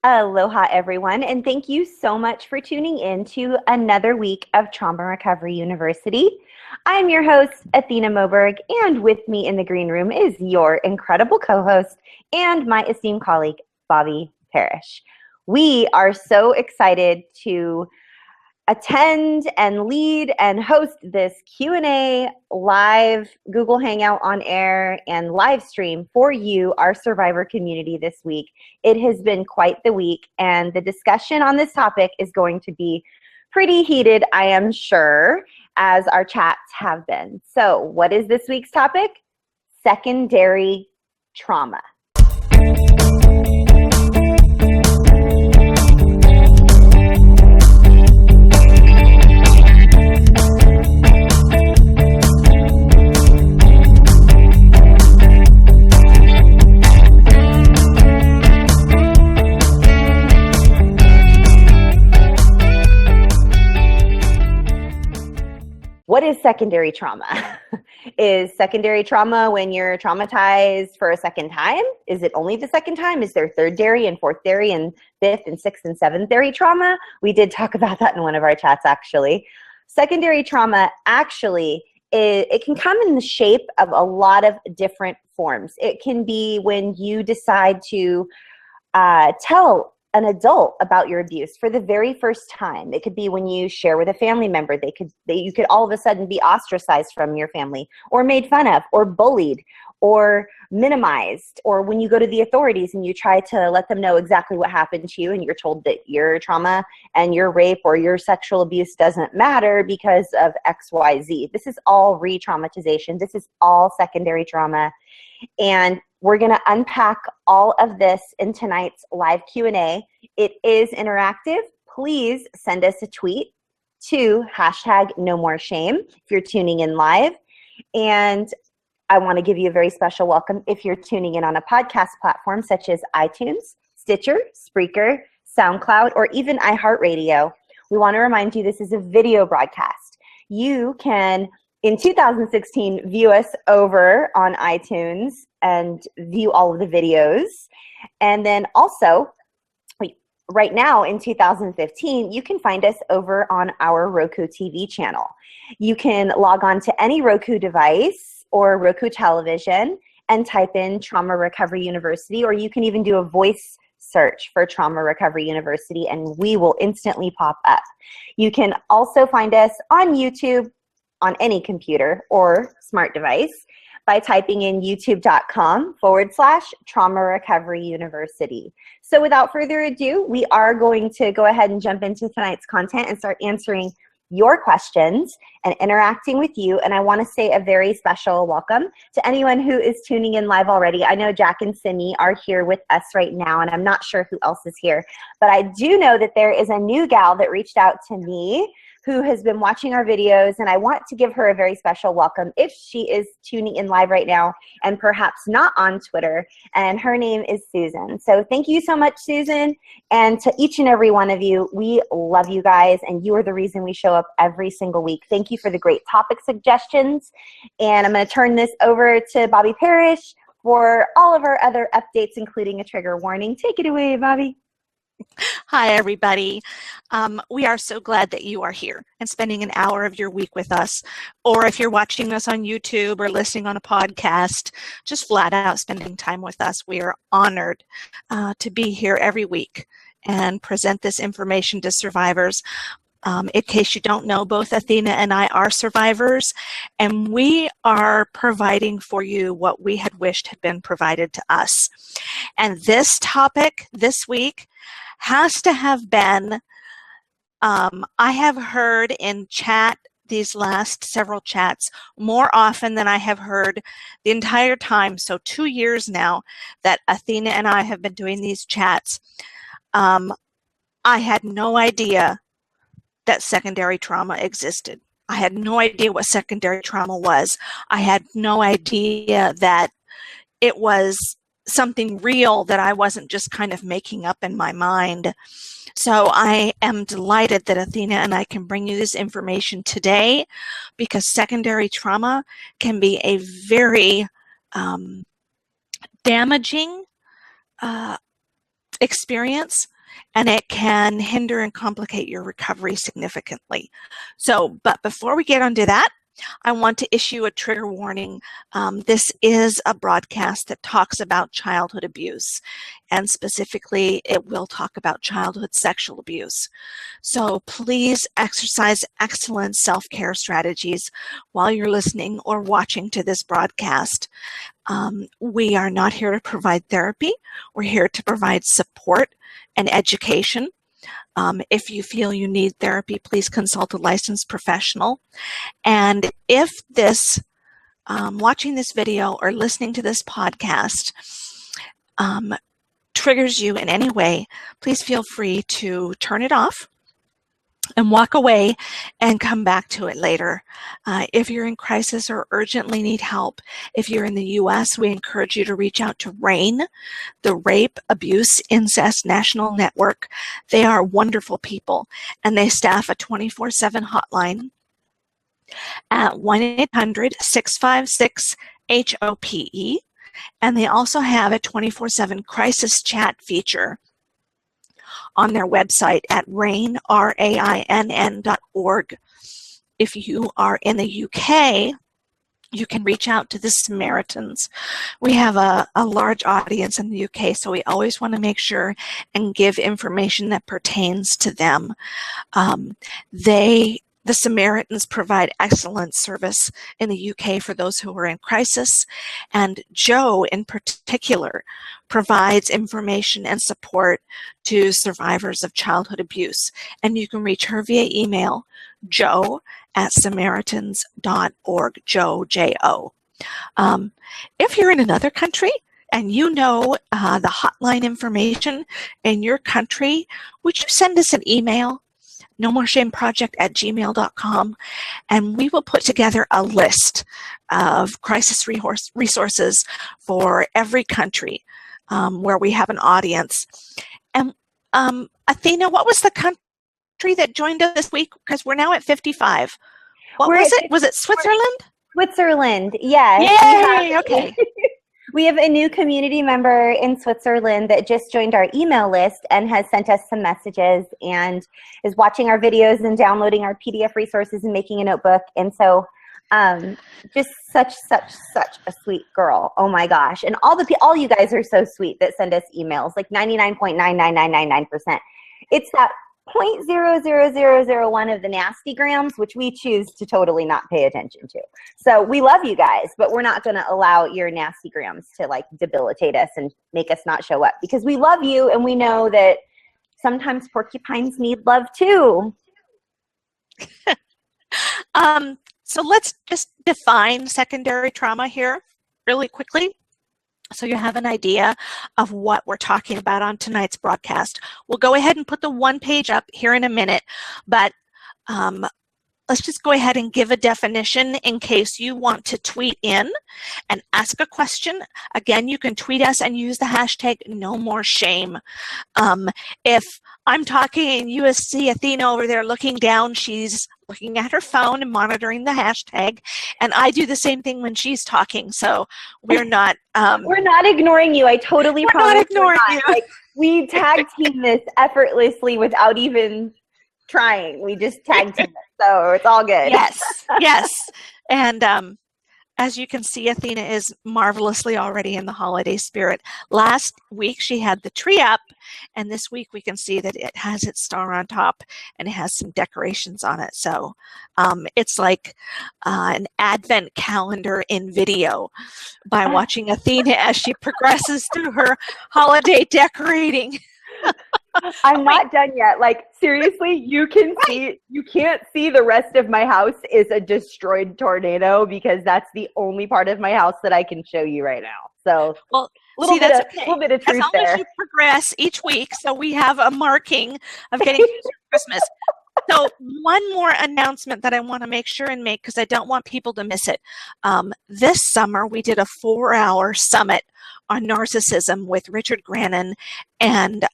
Aloha, everyone, and thank you so much for tuning in to another week of Trauma Recovery University. I'm your host, Athena Moberg, and with me in the green room is your incredible co-host and my esteemed colleague, Bobby Parrish. We are so excited to attend and lead and host this Q&A live Google Hangout on air and live stream for you, our survivor community this week. It has been quite the week, and the discussion on this topic is going to be pretty heated, I am sure, as our chats have been. So what is this week's topic? Secondary trauma. What is secondary trauma? Is secondary trauma when you're traumatized for a second time? Is it only the second time? Is there third-dary and fourth-dary and fifth and sixth and seventh-dary trauma? We did talk about that in one of our chats, actually. Secondary trauma, actually, it can come in the shape of a lot of different forms. It can be when you decide to tell an adult about your abuse for the very first time. It could be when you share with a family member. You could all of a sudden be ostracized from your family, or made fun of, or bullied, or minimized, or when you go to the authorities and you try to let them know exactly what happened to you, and you're told that your trauma and your rape or your sexual abuse doesn't matter because of XYZ. This is all re-traumatization. This is all secondary trauma. And we're going to unpack all of this in tonight's live Q&A. It is interactive. Please send us a tweet to #NoMoreShame if you're tuning in live. And I want to give you a very special welcome if you're tuning in on a podcast platform such as iTunes, Stitcher, Spreaker, SoundCloud, or even iHeartRadio. We want to remind you this is a video broadcast. You can, in 2016, view us over on iTunes and view all of the videos. And then also, right now in 2015, you can find us over on our Roku TV channel. You can log on to any Roku device or Roku television and type in Trauma Recovery University, or you can even do a voice search for Trauma Recovery University and we will instantly pop up. You can also find us on YouTube on any computer or smart device by typing in youtube.com/Trauma Recovery University. So without further ado, we are going to go ahead and jump into tonight's content and start answering your questions and interacting with you. And I want to say a very special welcome to anyone who is tuning in live already. I know Jack and Simi are here with us right now, and I'm not sure who else is here, but I do know that there is a new gal that reached out to me who has been watching our videos, and I want to give her a very special welcome if she is tuning in live right now and perhaps not on Twitter, and her name is Susan. So thank you so much, Susan, and to each and every one of you, we love you guys, and you are the reason we show up every single week. Thank you for the great topic suggestions, and I'm going to turn this over to Bobby Parrish for all of our other updates, including a trigger warning. Take it away, Bobby. Hi, everybody. We are so glad that you are here and spending an hour of your week with us. Or if you're watching us on YouTube or listening on a podcast, just flat out spending time with us. We are honored to be here every week and present this information to survivors. In case you don't know, both Athena and I are survivors, and we are providing for you what we had wished had been provided to us. And this topic this week has to have been, I have heard in chat these last several chats more often than I have heard the entire time. So 2 years now that Athena and I have been doing these chats. I had no idea that secondary trauma existed. I had no idea what secondary trauma was. I had no idea that it was something real that I wasn't just kind of making up in my mind. So I am delighted that Athena and I can bring you this information today, because secondary trauma can be a very damaging experience and it can hinder and complicate your recovery significantly. So, but before we get onto that, I want to issue a trigger warning. This is a broadcast that talks about childhood abuse, and specifically it will talk about childhood sexual abuse. So please exercise excellent self-care strategies while you're listening or watching to this broadcast. We are not here to provide therapy. We're here to provide support and education. If you feel you need therapy, please consult a licensed professional. And if this, watching this video or listening to this podcast triggers you in any way, please feel free to turn it off and walk away and come back to it later. If you're in crisis or urgently need help, if you're in the U.S., we encourage you to reach out to RAIN, the Rape, Abuse, Incest National Network. They are wonderful people, and they staff a 24/7 hotline at 1-800-656-HOPE, and they also have a 24/7 crisis chat feature on their website at rainn.org. If you are in the UK, you can reach out to the Samaritans. We have a large audience in the UK, so we always want to make sure and give information that pertains to them. The Samaritans provide excellent service in the UK for those who are in crisis, and Jo in particular provides information and support to survivors of childhood abuse. And you can reach her via email, jo@samaritans.org, Jo, J-O. If you're in another country and you know the hotline information in your country, would you send us an email? nomoreshame.project@gmail.com, and we will put together a list of crisis resources for every country where we have an audience. And Athena, what was the country that joined us this week? Because we're now at 55. What was it? Was it Switzerland? Switzerland, yes. Yay, okay. We have a new community member in Switzerland that just joined our email list and has sent us some messages and is watching our videos and downloading our PDF resources and making a notebook. And so just such a sweet girl. Oh my gosh. And all you guys are so sweet that send us emails, like 99.99999%. It's that 0.00001 of the nasty grams, which we choose to totally not pay attention to. So we love you guys, but we're not going to allow your nasty grams to like debilitate us and make us not show up, because we love you and we know that sometimes porcupines need love too. So let's just define secondary trauma here really quickly, so you have an idea of what we're talking about on tonight's broadcast. We'll go ahead and put the one page up here in a minute, but let's just go ahead and give a definition in case you want to tweet in and ask a question. Again, you can tweet us and use the hashtag #NoMoreShame. If I'm talking and you see Athena over there looking down, she's looking at her phone and monitoring the hashtag, and I do the same thing when she's talking. So we're not ignoring you. I totally promise. We're not ignoring you. Like, we tag team this effortlessly without even trying. We just tag team it, so it's all good. Yes. And as you can see, Athena is marvelously already in the holiday spirit. Last week she had the tree up, and this week we can see that it has its star on top and it has some decorations on it. So it's like an advent calendar in video by watching Athena as she progresses through her holiday decorating. I'm not done yet. Like, seriously, you can't see the rest of my house is a destroyed tornado, because that's the only part of my house that I can show you right now. So, well, a little bit of truth there. As long as you progress each week, so we have a marking of getting to Christmas. So one more announcement that I want to make sure and make, because I don't want people to miss it. This summer, we did a 4-hour summit on narcissism with Richard Grannon and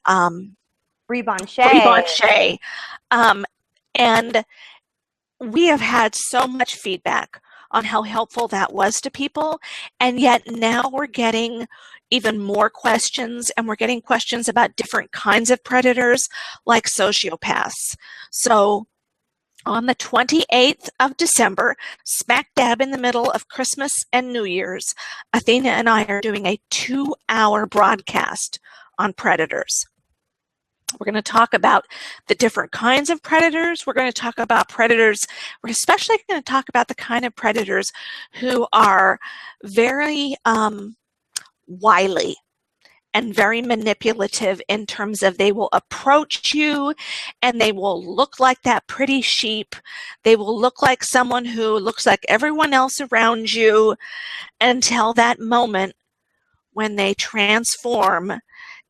Bree Bonche. And we have had so much feedback on how helpful that was to people. And yet now we're getting even more questions, and we're getting questions about different kinds of predators like sociopaths. So on the 28th of December, smack dab in the middle of Christmas and New Year's, Athena and I are doing a 2-hour broadcast on predators. We're going to talk about the different kinds of predators. We're going to talk about predators. We're especially going to talk about the kind of predators who are very wily and very manipulative in terms of they will approach you and they will look like that pretty sheep. They will look like someone who looks like everyone else around you until that moment when they transform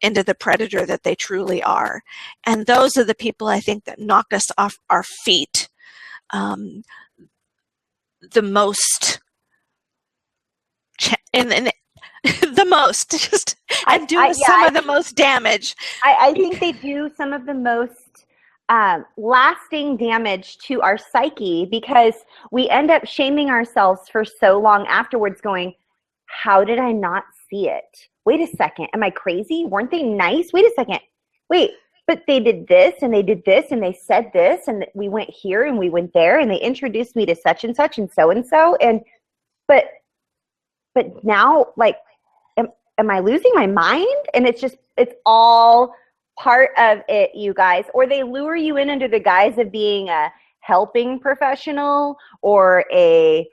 into the predator that they truly are. And those are the people, I think, that knock us off our feet the most. The most, just and do some of the most damage. I think they do some of the most lasting damage to our psyche, because we end up shaming ourselves for so long afterwards, going, how did I not see it? Wait a second, am I crazy? Weren't they nice? Wait a second. Wait, but they did this and they did this and they said this and we went here and we went there and they introduced me to such and such and so and so, and but now, like, am I losing my mind? And it's all part of it, you guys. Or they lure you in under the guise of being a helping professional or an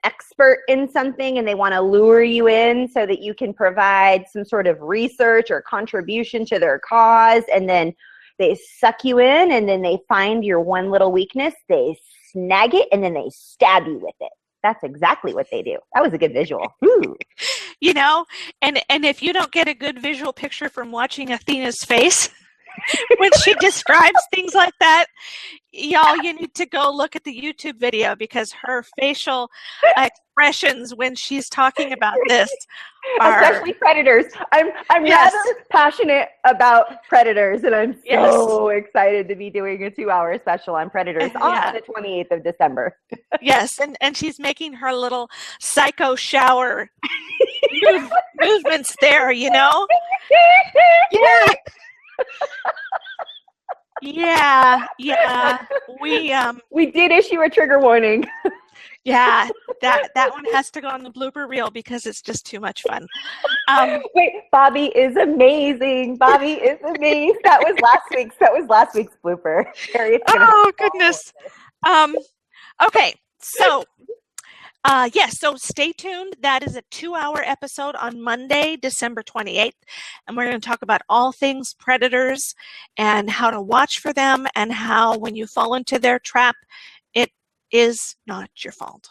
expert in something, and they want to lure you in so that you can provide some sort of research or contribution to their cause, and then they suck you in, and then they find your one little weakness, they snag it, and then they stab you with it. That's exactly what they do. That was a good visual. Ooh. You know, and if you don't get a good visual picture from watching Athena's face when she describes things like that, y'all, you need to go look at the YouTube video, because her facial expressions when she's talking about this are... Especially predators. I'm rather passionate about predators, and I'm so excited to be doing a 2-hour special on predators on the 28th of December. Yes, and she's making her little psycho shower movements there, you know? Yeah. We did issue a trigger warning. Yeah, that one has to go on the blooper reel because it's just too much fun. Wait, Bobby is amazing. That was last week's blooper. Oh goodness. Okay, so so stay tuned. That is a 2-hour episode on Monday, December 28th. And we're going to talk about all things predators and how to watch for them, and how when you fall into their trap, it is not your fault.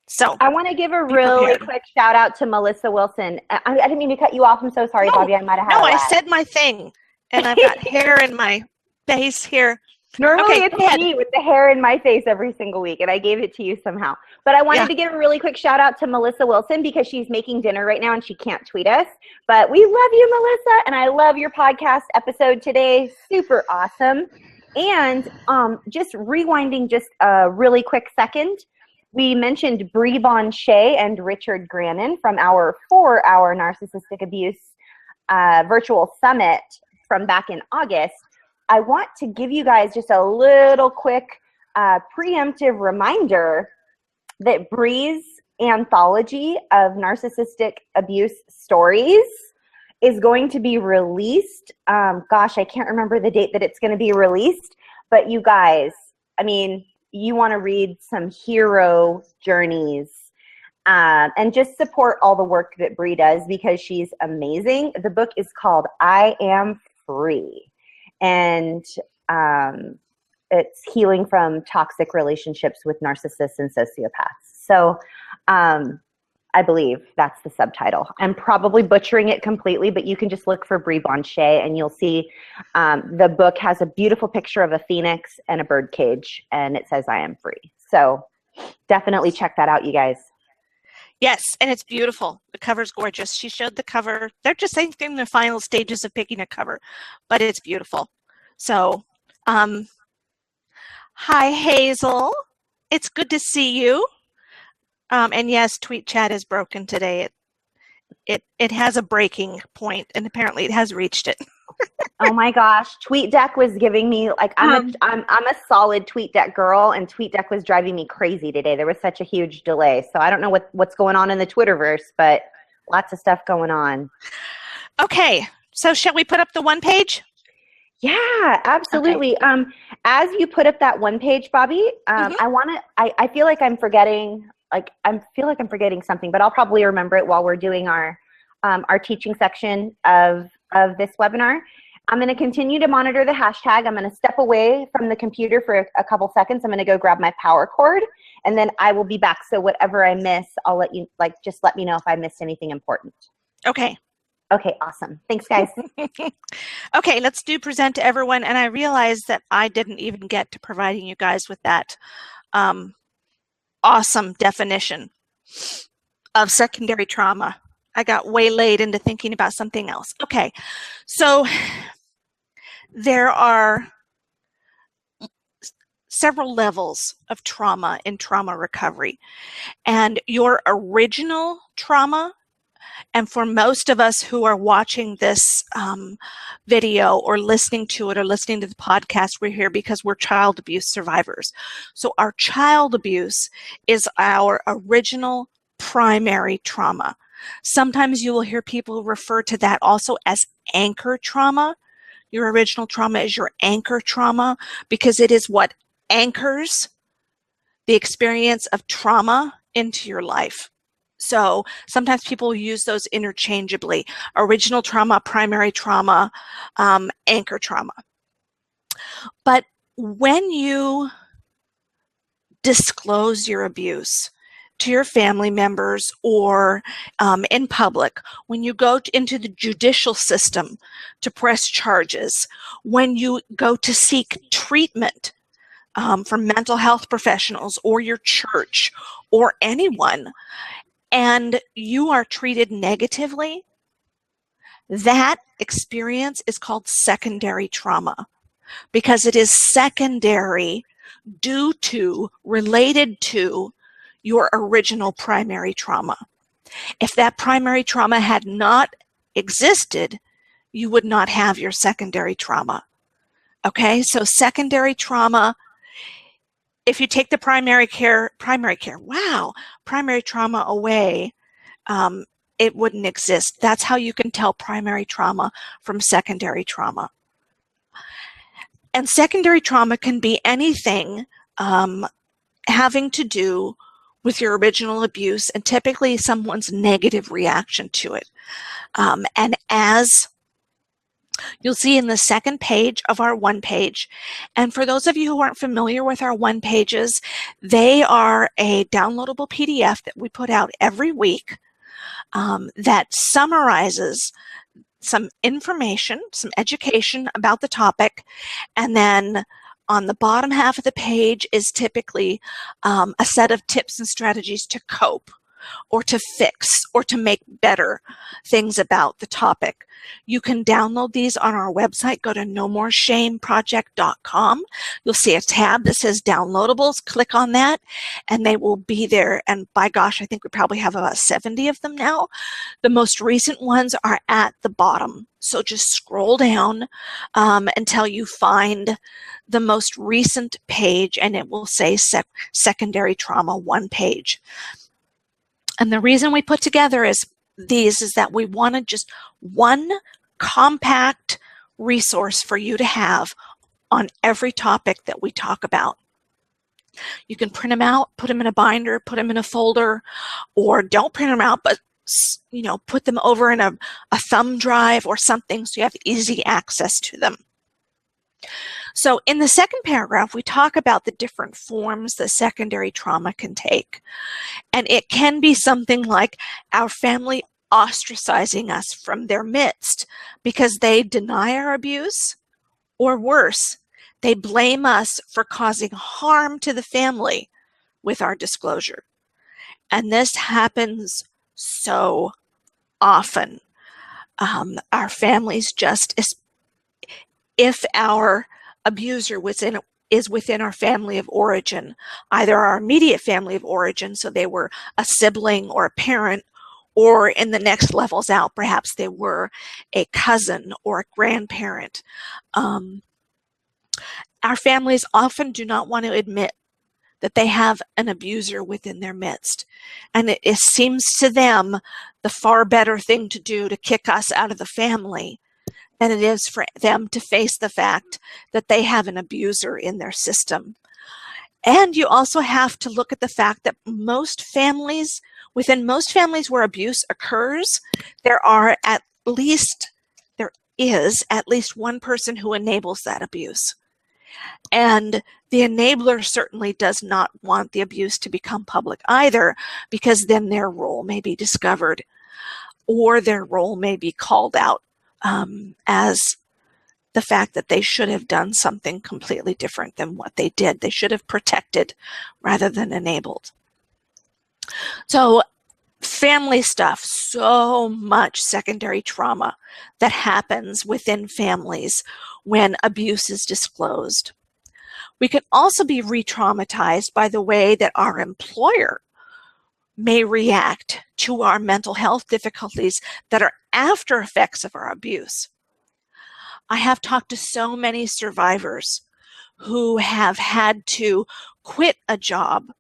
So I want to give a really quick shout out to Melissa Wilson. I didn't mean to cut you off. I'm so sorry, Bobby. I might have had I said my thing, and I've got hair in my face here. Normally it's me with the hair in my face every single week, and I gave it to you somehow. But I wanted to give a really quick shout out to Melissa Wilson, because she's making dinner right now and she can't tweet us. But we love you, Melissa, and I love your podcast episode today. Super awesome. And just rewinding just a really quick second, we mentioned Bree Bonshea and Richard Grannon from our 4-hour narcissistic abuse virtual summit from back in August. I want to give you guys just a little quick preemptive reminder that Bree's anthology of narcissistic abuse stories is going to be released. Gosh, I can't remember the date that it's going to be released, but you guys, I mean, you want to read some hero journeys and just support all the work that Bree does, because she's amazing. The book is called I Am Free. And it's healing from toxic relationships with narcissists and sociopaths. So I believe that's the subtitle. I'm probably butchering it completely, but you can just look for Bree Bonshea and you'll see the book has a beautiful picture of a phoenix and a bird cage, and it says I am free. So definitely check that out, you guys. Yes, and it's beautiful. The cover's gorgeous. She showed the cover. They're just in the final stages of picking a cover, but it's beautiful. So, hi, Hazel. It's good to see you. And yes, Tweet Chat is broken today. it has a breaking point, and apparently it has reached it. Oh my gosh, TweetDeck was giving me like I'm a solid TweetDeck girl, and TweetDeck was driving me crazy today. There was such a huge delay, so I don't know what's going on in the Twitterverse, but lots of stuff going on. Okay, so shall we put up the one page? Yeah, absolutely. Okay. As you put up that one page, Bobby, I feel like I'm forgetting. I feel like I'm forgetting something, but I'll probably remember it while we're doing our teaching section of this webinar. I'm going to continue to monitor the hashtag. I'm going to step away from the computer for a couple seconds. I'm going to go grab my power cord, and then I will be back. So whatever I miss, I'll let you, just let me know if I missed anything important. Okay. Okay, awesome. Thanks, guys. Okay, let's do present to everyone. And I realized that I didn't even get to providing you guys with that awesome definition of secondary trauma. I got waylaid into thinking about something else. Okay, so there are several levels of trauma in trauma recovery. And your original trauma, and for most of us who are watching this video or listening to it or listening to the podcast, we're here because we're child abuse survivors. So our child abuse is our original primary trauma. Sometimes you will hear people refer to that also as anchor trauma. Your original trauma is your anchor trauma because it is what anchors the experience of trauma into your life. So sometimes people use those interchangeably: original trauma, primary trauma, anchor trauma. But when you disclose your abuse to your family members or in public, when you go into the judicial system to press charges, when you go to seek treatment from mental health professionals or your church or anyone, and you are treated negatively, that experience is called secondary trauma because it is secondary due to, related to your original primary trauma. If that primary trauma had not existed, you would not have your secondary trauma. Okay, so secondary trauma, if you take the primary trauma away, it wouldn't exist. That's how you can tell primary trauma from secondary trauma. And secondary trauma can be anything having to do with your original abuse and typically someone's negative reaction to it. And as you'll see in the second page of our one page, and for those of you who aren't familiar with our one pages, they are a downloadable PDF that we put out every week that summarizes some information, some education about the topic, and then on the bottom half of the page is typically a set of tips and strategies to cope or to fix or to make better things about the topic. You can download these on our website. Go to nomoreshameproject.com. You'll see a tab that says downloadables. Click on that and they will be there. And by gosh, I think we probably have about 70 of them now. The most recent ones are at the bottom. So just scroll down until you find the most recent page and it will say secondary trauma one page. And the reason we put together these is that we wanted just one compact resource for you to have on every topic that we talk about. You can print them out, put them in a binder, put them in a folder, or don't print them out, but put them over in a thumb drive or something so you have easy access to them. So in the second paragraph, we talk about the different forms that secondary trauma can take. And it can be something like our family ostracizing us from their midst because they deny our abuse, or worse, they blame us for causing harm to the family with our disclosure. And this happens so often. Our families just, if our abuser is within our family of origin, either our immediate family of origin, so they were a sibling or a parent, Or in the next levels out, perhaps they were a cousin or a grandparent. Our families often do not want to admit that they have an abuser within their midst. And it seems to them the far better thing to do to kick us out of the family than it is for them to face the fact that they have an abuser in their system. And you also have to look at the fact that within most families where abuse occurs, there is at least one person who enables that abuse. And the enabler certainly does not want the abuse to become public either, because then their role may be discovered or their role may be called out as the fact that they should have done something completely different than what they did. They should have protected rather than enabled. So family stuff, so much secondary trauma that happens within families when abuse is disclosed. We can also be re-traumatized by the way that our employer may react to our mental health difficulties that are after effects of our abuse. I have talked to so many survivors who have had to quit a job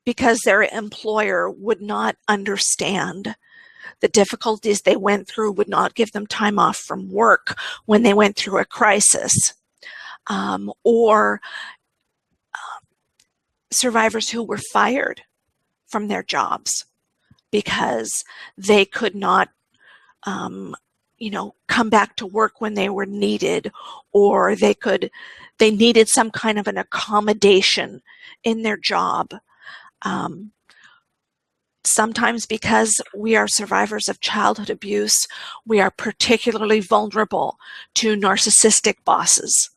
because their employer would not understand the difficulties they went through, would not give them time off from work when they went through a crisis. Or survivors who were fired from their jobs because they could not, come back to work when they were needed, or they needed some kind of an accommodation in their job. Sometimes because we are survivors of childhood abuse, we are particularly vulnerable to narcissistic bosses.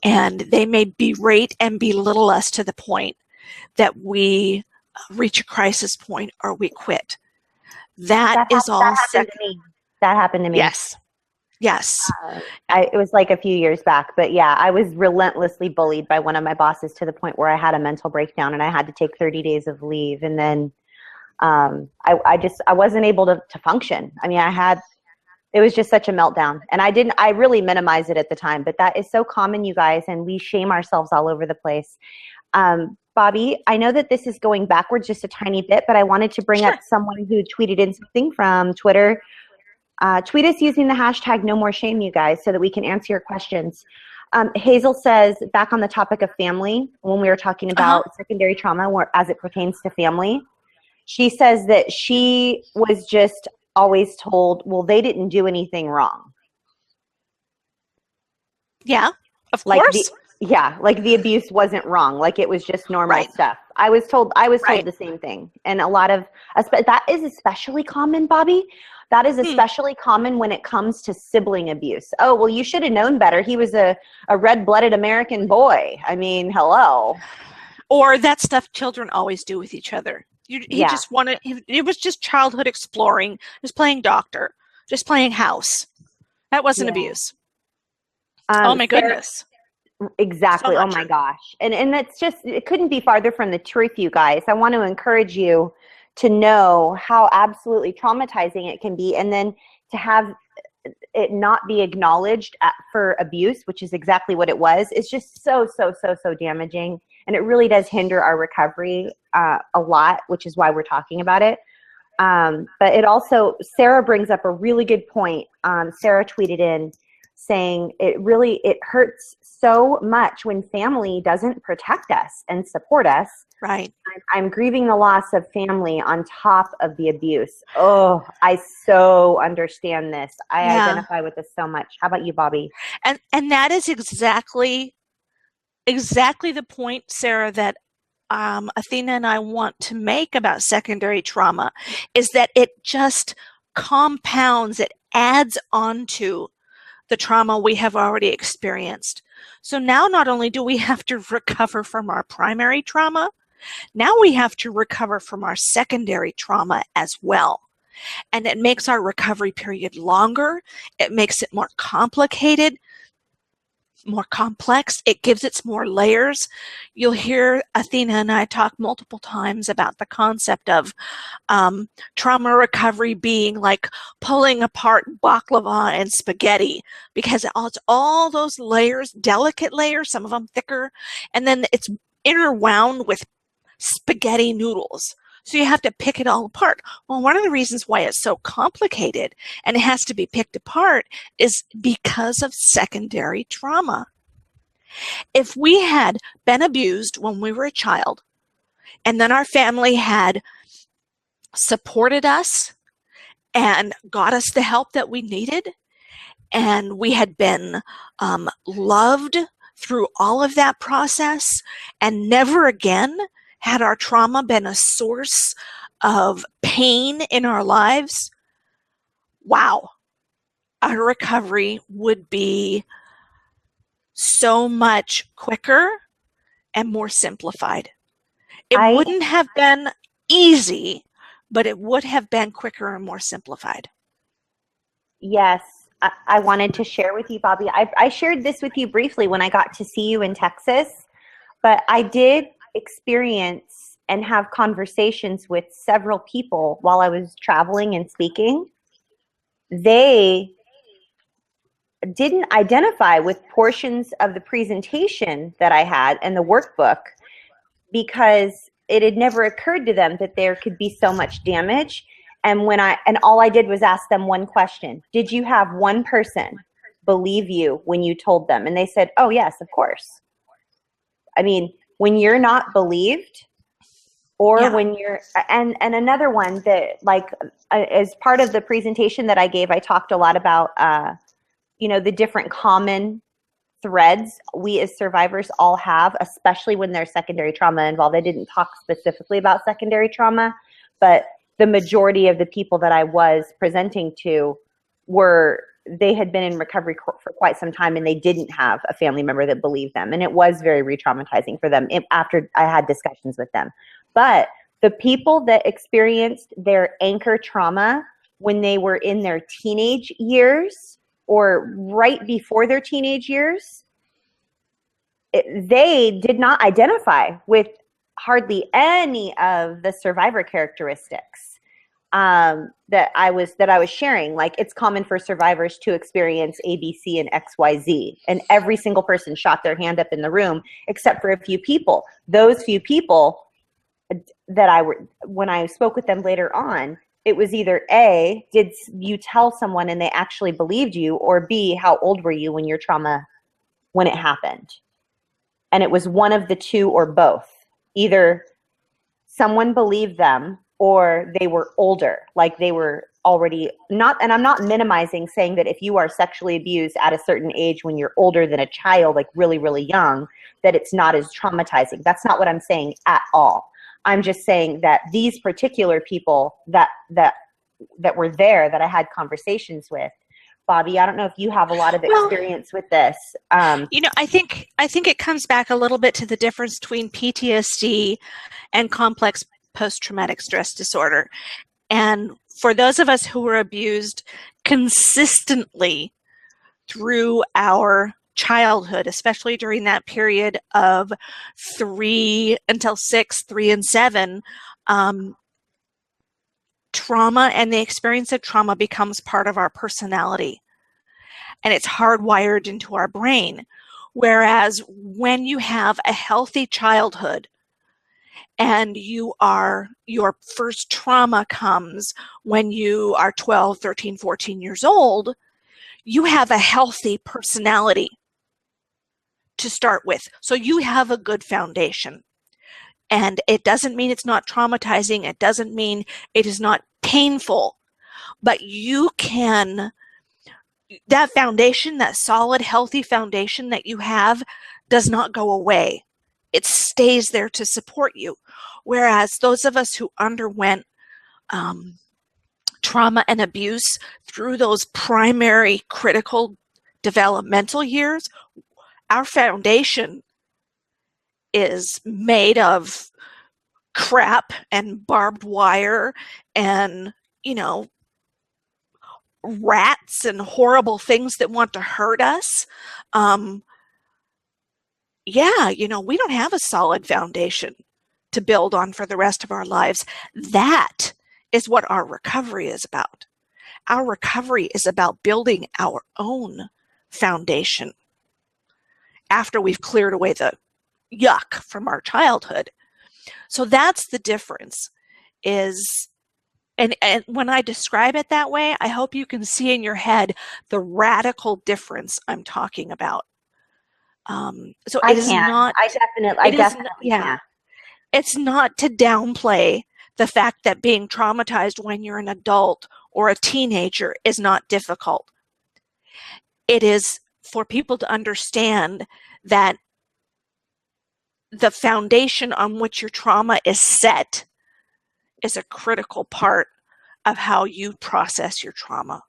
And they may berate and belittle us to the point that we reach a crisis point or we quit. That happened to me. That happened to me. Yes. It was like a few years back, but yeah, I was relentlessly bullied by one of my bosses to the point where I had a mental breakdown and I had to take 30 days of leave. And then I wasn't able to function. I mean, it was just such a meltdown, and I really minimized it at the time, but that is so common, you guys, and we shame ourselves all over the place. Bobby, I know that this is going backwards just a tiny bit, but I wanted to bring up someone who tweeted in something from Twitter. Tweet us using the hashtag #NoMoreShame, you guys, so that we can answer your questions. Hazel says, back on the topic of family, when we were talking about secondary trauma as it pertains to family, she says that she was just always told, well, they didn't do anything wrong. Yeah, of course. Like the abuse wasn't wrong. Like it was just normal stuff. I was told the same thing. And that is especially common, Bobby. That is especially common when it comes to sibling abuse. Oh, well, you should have known better. He was a red-blooded American boy. I mean, hello. Or that stuff children always do with each other. It was just childhood exploring, just playing doctor, just playing house. That wasn't abuse. Oh my goodness. Exactly. Oh my gosh. And that's it couldn't be farther from the truth, you guys. I want to encourage you to know how absolutely traumatizing it can be, and then to have it not be acknowledged for abuse, which is exactly what it was, is just so damaging. And it really does hinder our recovery a lot, which is why we're talking about it. But it also, Sarah brings up a really good point. Sarah tweeted in saying it hurts so much when family doesn't protect us and support us. Right. I'm grieving the loss of family on top of the abuse. Oh, I so understand this. I identify with this so much. How about you, Bobby? And that is exactly the point, Sarah, that Athena and I want to make about secondary trauma, is that it just compounds, it adds on to the trauma we have already experienced. So now not only do we have to recover from our primary trauma, now we have to recover from our secondary trauma as well. And it makes our recovery period longer. It makes it more complicated. more complex. It gives it more layers. You'll hear Athena and I talk multiple times about the concept of trauma recovery being like pulling apart baklava and spaghetti, because it's all those layers, delicate layers, some of them thicker, and then it's interwound with spaghetti noodles. So you have to pick it all apart. Well, one of the reasons why it's so complicated and it has to be picked apart is because of secondary trauma. If we had been abused when we were a child, and then our family had supported us and got us the help that we needed, and we had been loved through all of that process, and never again had our trauma been a source of pain in our lives, wow, our recovery would be so much quicker and more simplified. It wouldn't have been easy, but it would have been quicker and more simplified. Yes, I wanted to share with you, Bobby. I shared this with you briefly when I got to see you in Texas, but I did experience and have conversations with several people while I was traveling and speaking. They didn't identify with portions of the presentation that I had and the workbook because it had never occurred to them that there could be so much damage. And all I did was ask them one question. Did you have one person believe you when you told them? And they said, oh yes, of course. I mean, when you're not believed, or when you're, and another one that, like, as part of the presentation that I gave, I talked a lot about, the different common threads we as survivors all have, especially when there's secondary trauma involved. I didn't talk specifically about secondary trauma, but the majority of the people that I was presenting to they had been in recovery for quite some time, and they didn't have a family member that believed them. And it was very re-traumatizing for them after I had discussions with them. But the people that experienced their anchor trauma when they were in their teenage years or right before their teenage years, they did not identify with hardly any of the survivor characteristics that I was sharing. Like, it's common for survivors to experience A, B, C, and X, Y, Z. And every single person shot their hand up in the room, except for a few people. Those few people when I spoke with them later on, it was either A, did you tell someone and they actually believed you, or B, how old were you when when it happened? And it was one of the two or both. Either someone believed them or they were older, like they were already not, and I'm not minimizing saying that if you are sexually abused at a certain age when you're older than a child, like really, really young, that it's not as traumatizing. That's not what I'm saying at all. I'm just saying that these particular people that were there, that I had conversations with, Bobby, I don't know if you have a lot of experience with this. I think it comes back a little bit to the difference between PTSD and complex post-traumatic stress disorder. And for those of us who were abused consistently through our childhood, especially during that period of 3 until 6, 3 and 7, trauma and the experience of trauma becomes part of our personality, and it's hardwired into our brain. Whereas when you have a healthy childhood and your first trauma comes when you are 12, 13, 14 years old, you have a healthy personality to start with. So you have a good foundation. And it doesn't mean it's not traumatizing. It doesn't mean it is not painful. But that foundation, that solid, healthy foundation that you have, does not go away. It stays there to support you. Whereas those of us who underwent trauma and abuse through those primary critical developmental years, our foundation is made of crap and barbed wire and, rats and horrible things that want to hurt us. yeah, we don't have a solid foundation to build on for the rest of our lives. That is what our recovery is about. Our recovery is about building our own foundation after we've cleared away the yuck from our childhood. So that's the difference is, and when I describe it that way, I hope you can see in your head the radical difference I'm talking about. So I it is can. not, I it is, definitely yeah, can. it's not to downplay the fact that being traumatized when you're an adult or a teenager is not difficult. It is for people to understand that the foundation on which your trauma is set is a critical part of how you process your trauma.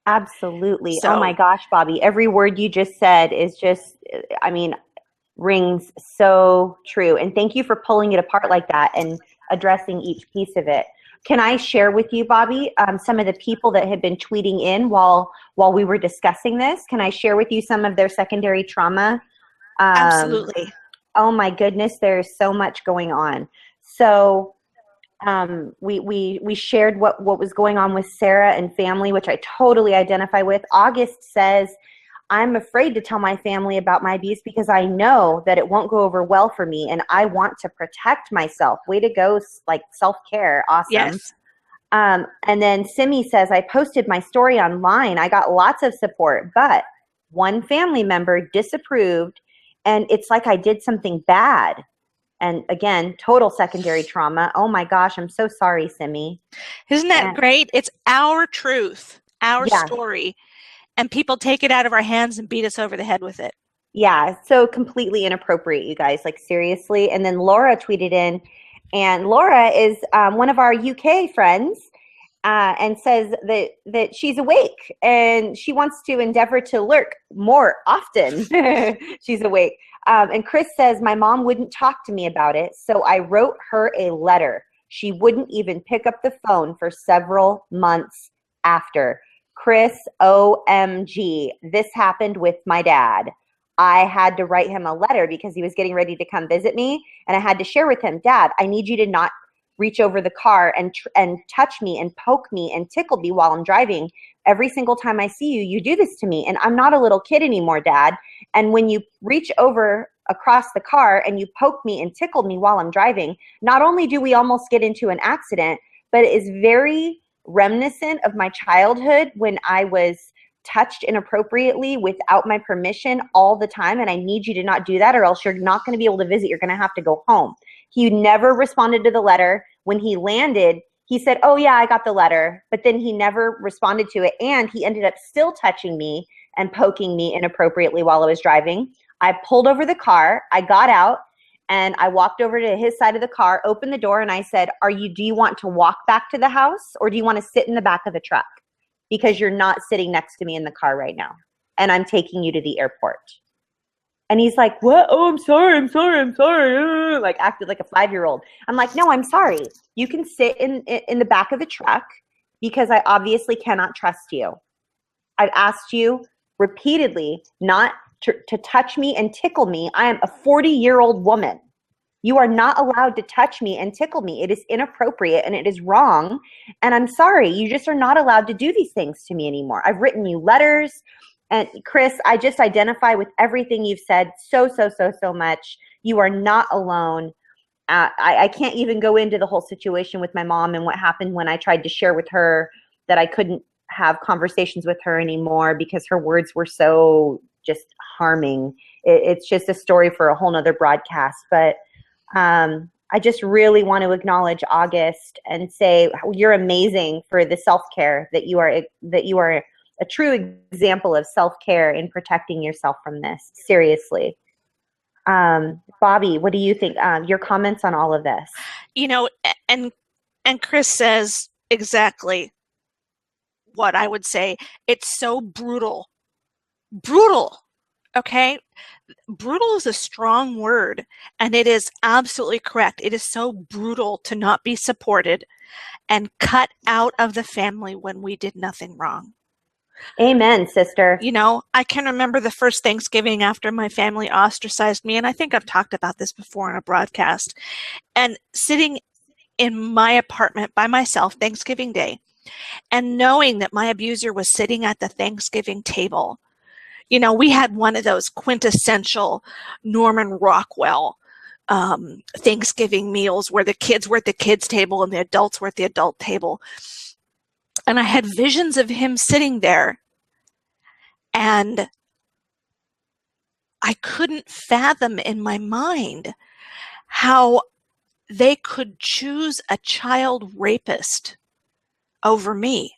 Absolutely. Oh my So, gosh, Bobby. Every word you just said is just, I mean, rings so true. And thank you for pulling it apart like that and addressing each piece of it. Can I share with you, Bobby, some of the people that had been tweeting in while we were discussing this? Can I share with you some of their secondary trauma? absolutely. Oh my goodness, there's so much going on. So we shared what was going on with Sarah and family, which I totally identify with. August says, I'm afraid to tell my family about my abuse because I know that it won't go over well for me and I want to protect myself. Way to go, like self-care. Awesome. Yes. And then Simi says, I posted my story online. I got lots of support, but one family member disapproved and it's like I did something bad. And again, total secondary trauma. Oh my gosh, I'm so sorry, Simi. Isn't that And great? It's our truth, our yeah, story, and people take it out of our hands and beat us over the head with it. yeah, so completely inappropriate, you guys, like seriously. And then Laura tweeted in, and Laura is one of our UK friends, and says that she's awake and she wants to endeavor to lurk more often. She's awake. And Chris says, my mom wouldn't talk to me about it, so I wrote her a letter. She wouldn't even pick up the phone for several months after. Chris, OMG, this happened with my dad. I had to write him a letter because he was getting ready to come visit me, and I had to share with him, Dad, I need you to not reach over the car and touch me and poke me and tickle me while I'm driving. Every single time I see you, you do this to me. And I'm not a little kid anymore, Dad. And when you reach over across the car and you poke me and tickle me while I'm driving, not only do we almost get into an accident, but it is very reminiscent of my childhood when I was touched inappropriately without my permission all the time. And I need you to not do that or else you're not going to be able to visit. You're going to have to go home. He never responded to the letter. When he landed, he said, oh yeah, I got the letter, but then he never responded to it. And he ended up still touching me and poking me inappropriately while I was driving. I pulled over the car, I got out, and I walked over to his side of the car, opened the door, and I said, do you want to walk back to the house or do you want to sit in the back of the truck? Because you're not sitting next to me in the car right now. And I'm taking you to the airport. And he's like, what? Oh, I'm sorry. Like acted like a 5-year-old. I'm like, no, I'm sorry. You can sit in the back of the truck because I obviously cannot trust you. I've asked you repeatedly not to touch me and tickle me. I am a 40-year-old woman. You are not allowed to touch me and tickle me. It is inappropriate and it is wrong. And I'm sorry. You just are not allowed to do these things to me anymore. I've written you letters. And Chris, I just identify with everything you've said so much. You are not alone. I can't even go into the whole situation with my mom and what happened when I tried to share with her that I couldn't have conversations with her anymore because her words were so just harming. It's just a story for a whole nother broadcast. But I just really want to acknowledge August and say you're amazing for the self-care that you are a true example of self-care in protecting yourself from this. Seriously. Bobby, what do you think? Your comments on all of this? And Chris says exactly what I would say. It's so brutal. Brutal. Okay? Brutal is a strong word, and it is absolutely correct. It is so brutal to not be supported and cut out of the family when we did nothing wrong. Amen, sister. You know, I can remember the first Thanksgiving after my family ostracized me, and I think I've talked about this before on a broadcast, and sitting in my apartment by myself Thanksgiving Day and knowing that my abuser was sitting at the Thanksgiving table. You know, we had one of those quintessential Norman Rockwell Thanksgiving meals where the kids were at the kids' table and the adults were at the adult table. And I had visions of him sitting there, and I couldn't fathom in my mind how they could choose a child rapist over me.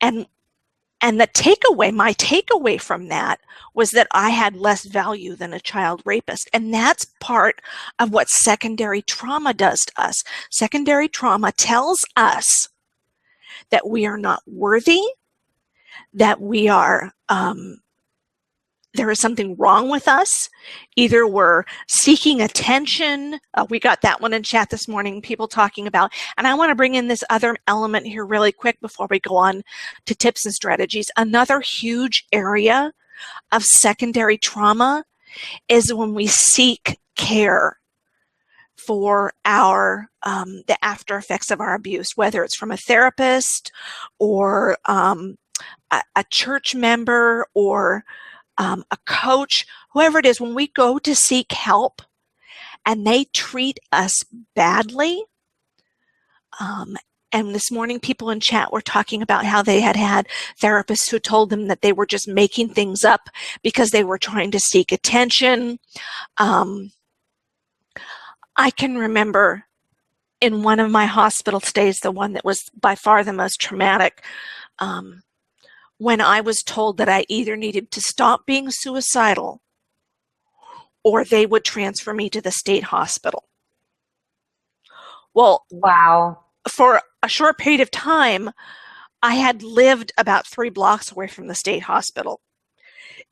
And my takeaway from that was that I had less value than a child rapist. And that's part of what secondary trauma does to us. Secondary trauma tells us that we are not worthy, that we are, there is something wrong with us. Either we're seeking attention. We got that one in chat this morning, people talking about, and I want to bring in this other element here really quick before we go on to tips and strategies. Another huge area of secondary trauma is when we seek care for our the after effects of our abuse, whether it's from a therapist or a church member or a coach, whoever it is. When we go to seek help and they treat us badly, and this morning people in chat were talking about how they had therapists who told them that they were just making things up because they were trying to seek attention. I can remember in one of my hospital stays, the one that was by far the most traumatic, when I was told that I either needed to stop being suicidal or they would transfer me to the state hospital. Well, wow. For a short period of time, I had lived about 3 blocks away from the state hospital.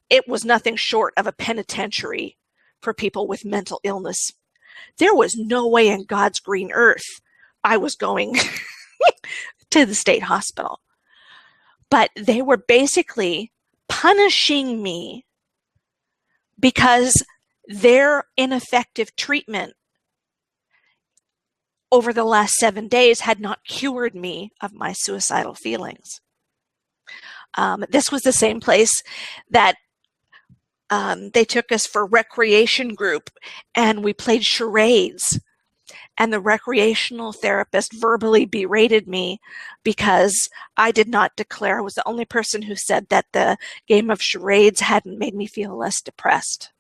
It was nothing short of a penitentiary for people with mental illness. There was no way in God's green earth I was going to the state hospital. But they were basically punishing me because their ineffective treatment over the last 7 days had not cured me of my suicidal feelings. This was the same place that they took us for recreation group, and we played charades. And the recreational therapist verbally berated me because I did not declare. I was the only person who said that the game of charades hadn't made me feel less depressed.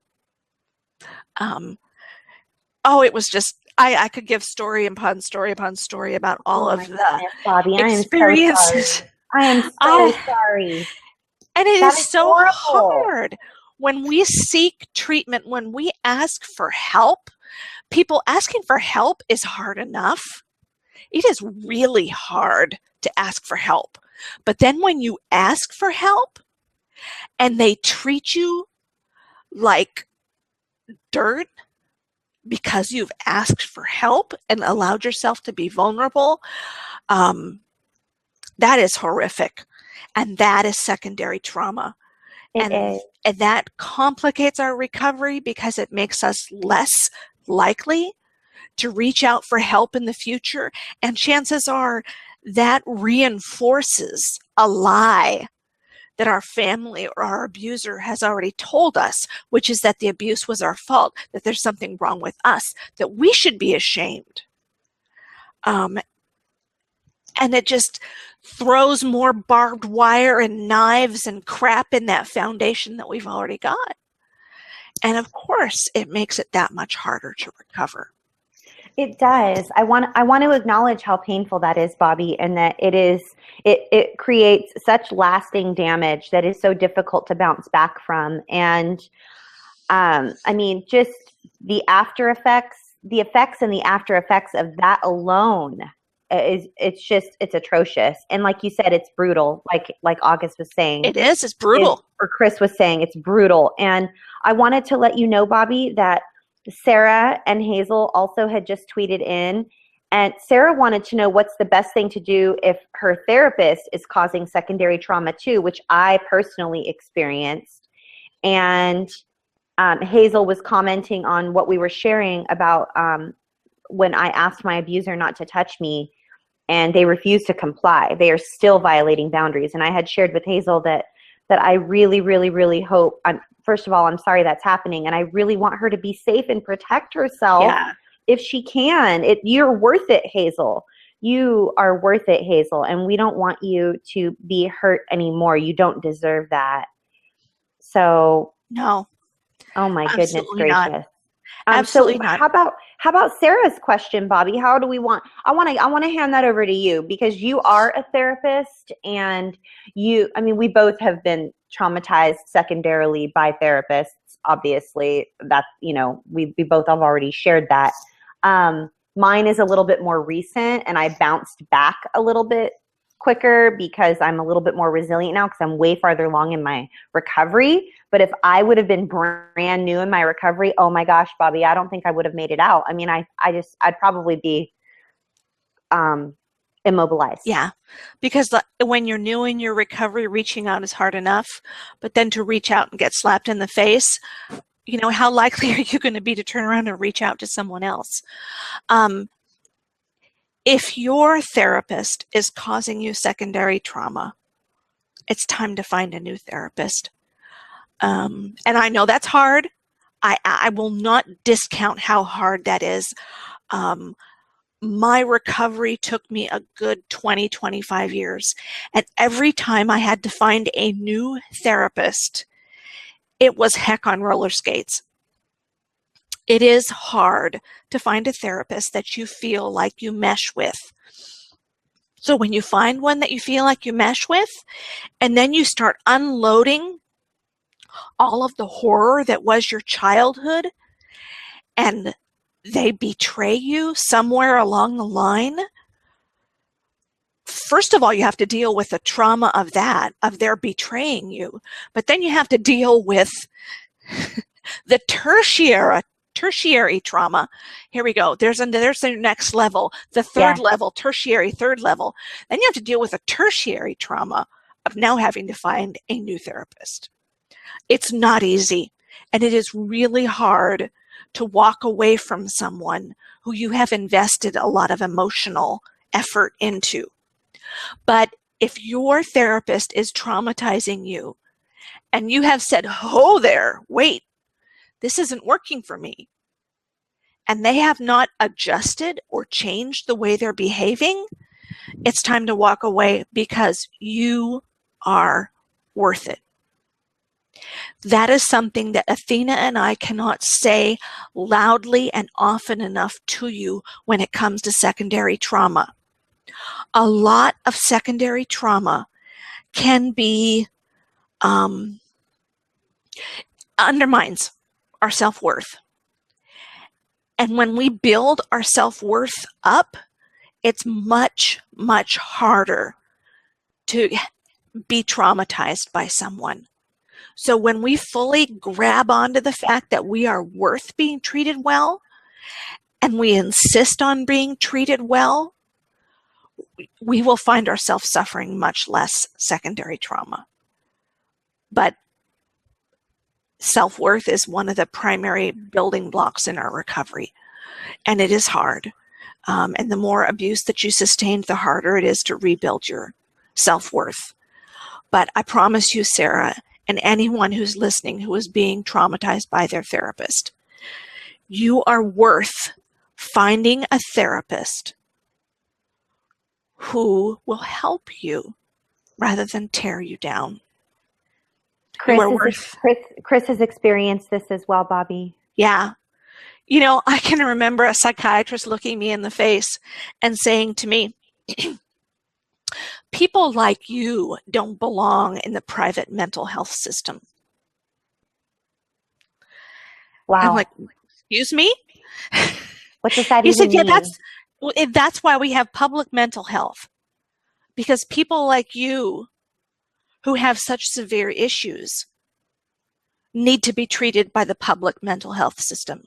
It was just, I could give story upon story upon story about all of the Bobby, experiences. I am so sorry. And it is so hard when we seek treatment, when we ask for help. People asking for help is hard enough. It is really hard to ask for help. But then when you ask for help and they treat you like dirt because you've asked for help and allowed yourself to be vulnerable, that is horrific. And that is secondary trauma. And that complicates our recovery because it makes us less likely to reach out for help in the future. And chances are that reinforces a lie that our family or our abuser has already told us, which is that the abuse was our fault, that there's something wrong with us, that we should be ashamed. And it just throws more barbed wire and knives and crap in that foundation that we've already got. And of course, it makes it that much harder to recover. It does. I want to acknowledge how painful that is, Bobby, and that it creates such lasting damage that is so difficult to bounce back from. And I mean, just the effects and the after effects of that alone it's atrocious. And like you said, it's brutal. Like August was saying, it's brutal. Or Chris was saying, it's brutal. And I wanted to let you know, Bobby, that Sarah and Hazel also had just tweeted in And Sarah wanted to know what's the best thing to do if her therapist is causing secondary trauma too, which I personally experienced. And Hazel was commenting on what we were sharing about when I asked my abuser not to touch me and they refused to comply. They are still violating boundaries. And I had shared with Hazel that I really, really, really hope, first of all, I'm sorry that's happening. And I really want her to be safe and protect herself if she can. You're worth it, Hazel. You are worth it, Hazel. And we don't want you to be hurt anymore. You don't deserve that. So, No. oh my goodness gracious. Not. Absolutely not. How about Sarah's question, Bobby? How do we want? I want to hand that over to you because you are a therapist, and we both have been traumatized secondarily by therapists. Obviously, that we both have already shared that. Mine is a little bit more recent, and I bounced back a little bit quicker because I'm a little bbit more resilient now because I'm way farther along in my recovery. But if I would have been brand new in my recovery, oh my gosh, Bobby, I don't think I would have made it out. I mean, I'd probably be immobilized. Yeah, because when you're new in your recovery, reaching out is hard enough, but then to reach out and get slapped in the face, how likely are you going to be to turn around and reach out to someone else? If your therapist is causing you secondary trauma, it's time to find a new therapist. And I know that's hard. I will not discount how hard that is. My recovery took me a good 20, 25 years. And every time I had to find a new therapist, it was heck on roller skates. It is hard to find a therapist that you feel like you mesh with. So when you find one that you feel like you mesh with, and then you start unloading all of the horror that was your childhood, and they betray you somewhere along the line, first of all, you have to deal with the trauma of their betraying you. But then you have to deal with the tertiary trauma. Here we go. There's the next level, the third level, tertiary, third level. Then you have to deal with a tertiary trauma of now having to find a new therapist. It's not easy. And it is really hard to walk away from someone who you have invested a lot of emotional effort into. But if your therapist is traumatizing you and you have said, oh there, wait, this isn't working for me, and they have not adjusted or changed the way they're behaving, it's time to walk away because you are worth it. That is something that Athena and I cannot say loudly and often enough to you when it comes to secondary trauma. A lot of secondary trauma can be undermines our self-worth. And when we build our self-worth up, it's much, much harder to be traumatized by someone. So when we fully grab onto the fact that we are worth being treated well, and we insist on being treated well, we will find ourselves suffering much less secondary trauma. But self-worth is one of the primary building blocks in our recovery, and it is hard. And the more abuse that you sustained, the harder it is to rebuild your self-worth. But I promise you, Sarah, and anyone who's listening who is being traumatized by their therapist, you are worth finding a therapist who will help you rather than tear you down. Chris has experienced this as well, Bobby. Yeah. I can remember a psychiatrist looking me in the face and saying to me, people like you don't belong in the private mental health system. Wow. I'm like, excuse me? What does that He even said, mean? Yeah, that's why we have public mental health. Because people like you who have such severe issues need to be treated by the public mental health system.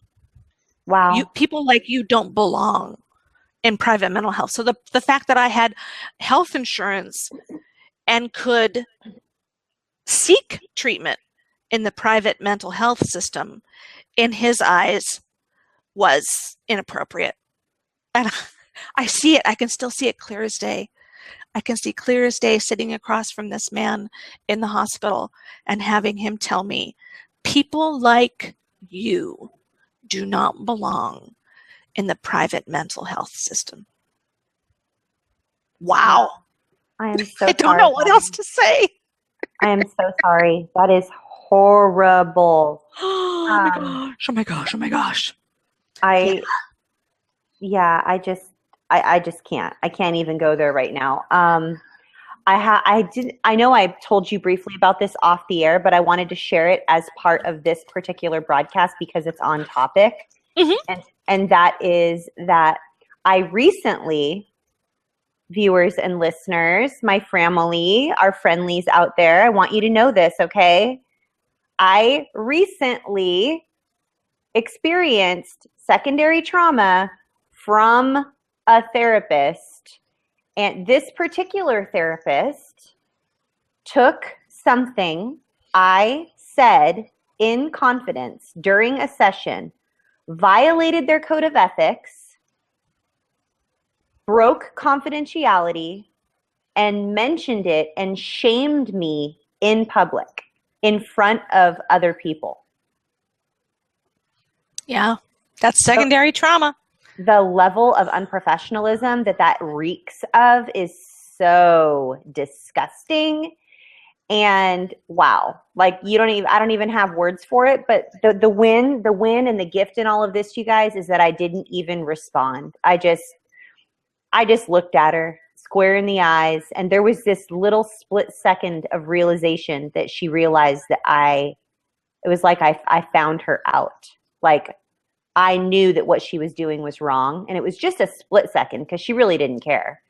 Wow. People like you don't belong in private mental health. So the fact that I had health insurance and could seek treatment in the private mental health system, in his eyes, was inappropriate. And I see it. I can still see it clear as day. I can see clear as day sitting across from this man in the hospital and having him tell me, people like you do not belong in the private mental health system. Wow. I am so I don't know what else to say. I am so sorry. That is horrible. Oh my gosh. Oh my gosh. Oh my gosh. I just can't. I can't even go there right now. I know I told you briefly about this off the air, but I wanted to share it as part of this particular broadcast because it's on topic. Mm-hmm. And that is that I recently, viewers and listeners, my family, our friendlies out there, I want you to know this, okay? I recently experienced secondary trauma from a therapist. And this particular therapist took something I said in confidence during a session, violated their code of ethics, broke confidentiality, and mentioned it and shamed me in public in front of other people. Yeah, that's secondary trauma. The level of unprofessionalism that reeks of is so disgusting. And wow, like I don't even have words for it, but the win and the gift in all of this, you guys, is that I didn't even respond. I just looked at her square in the eyes, and there was this little split second of realization that she realized that it was like I found her out. Like, I knew that what she was doing was wrong, and it was just a split second because she really didn't care.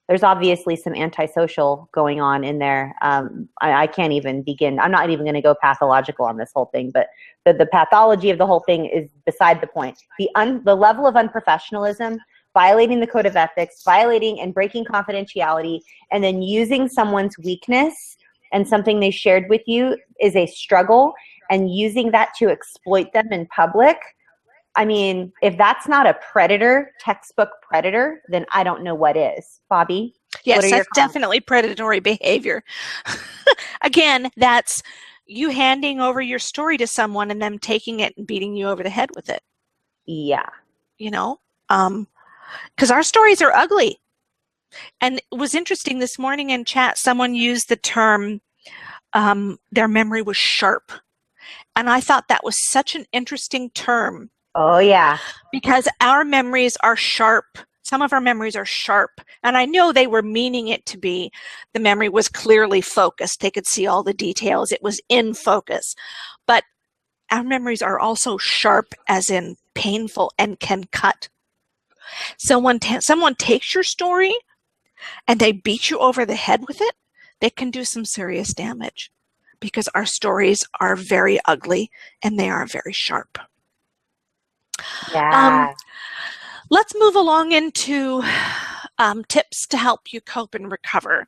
There's obviously some antisocial going on in there. I can't even begin. I'm not even going to go pathological on this whole thing, but the pathology of the whole thing is beside the point. The level of unprofessionalism, violating the code of ethics, violating and breaking confidentiality, and then using someone's weakness and something they shared with you is a struggle, and using that to exploit them in public. I mean, if that's not a predator, textbook predator, then I don't know what is. Bobby? Yes, that's definitely predatory behavior. Again, that's you handing over your story to someone and them taking it and beating you over the head with it. Yeah. You know, because our stories are ugly. And it was interesting this morning in chat, someone used the term, their memory was sharp. And I thought that was such an interesting term. Oh, yeah. Because our memories are sharp. Some of our memories are sharp. And I know they were meaning it to be. The memory was clearly focused. They could see all the details. It was in focus. But our memories are also sharp, as in painful, and can cut. Someone takes your story and they beat you over the head with it, they can do some serious damage because our stories are very ugly and they are very sharp. Yeah. Let's move along into tips to help you cope and recover.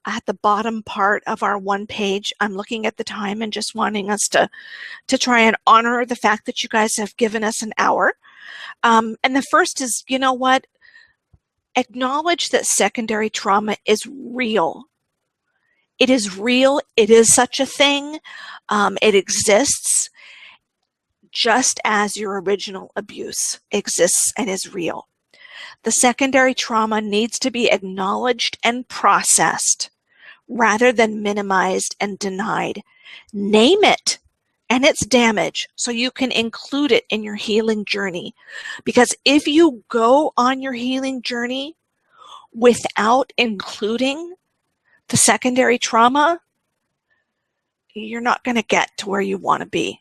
At the bottom part of our one page, I'm looking at the time and just wanting us to try and honor the fact that you guys have given us an hour. And the first is, you know what? Acknowledge that secondary trauma is real. It is real. It is such a thing. It exists just as your original abuse exists and is real. The secondary trauma needs to be acknowledged and processed rather than minimized and denied. Name it and its damage so you can include it in your healing journey. Because if you go on your healing journey without including the secondary trauma, you're not going to get to where you want to be.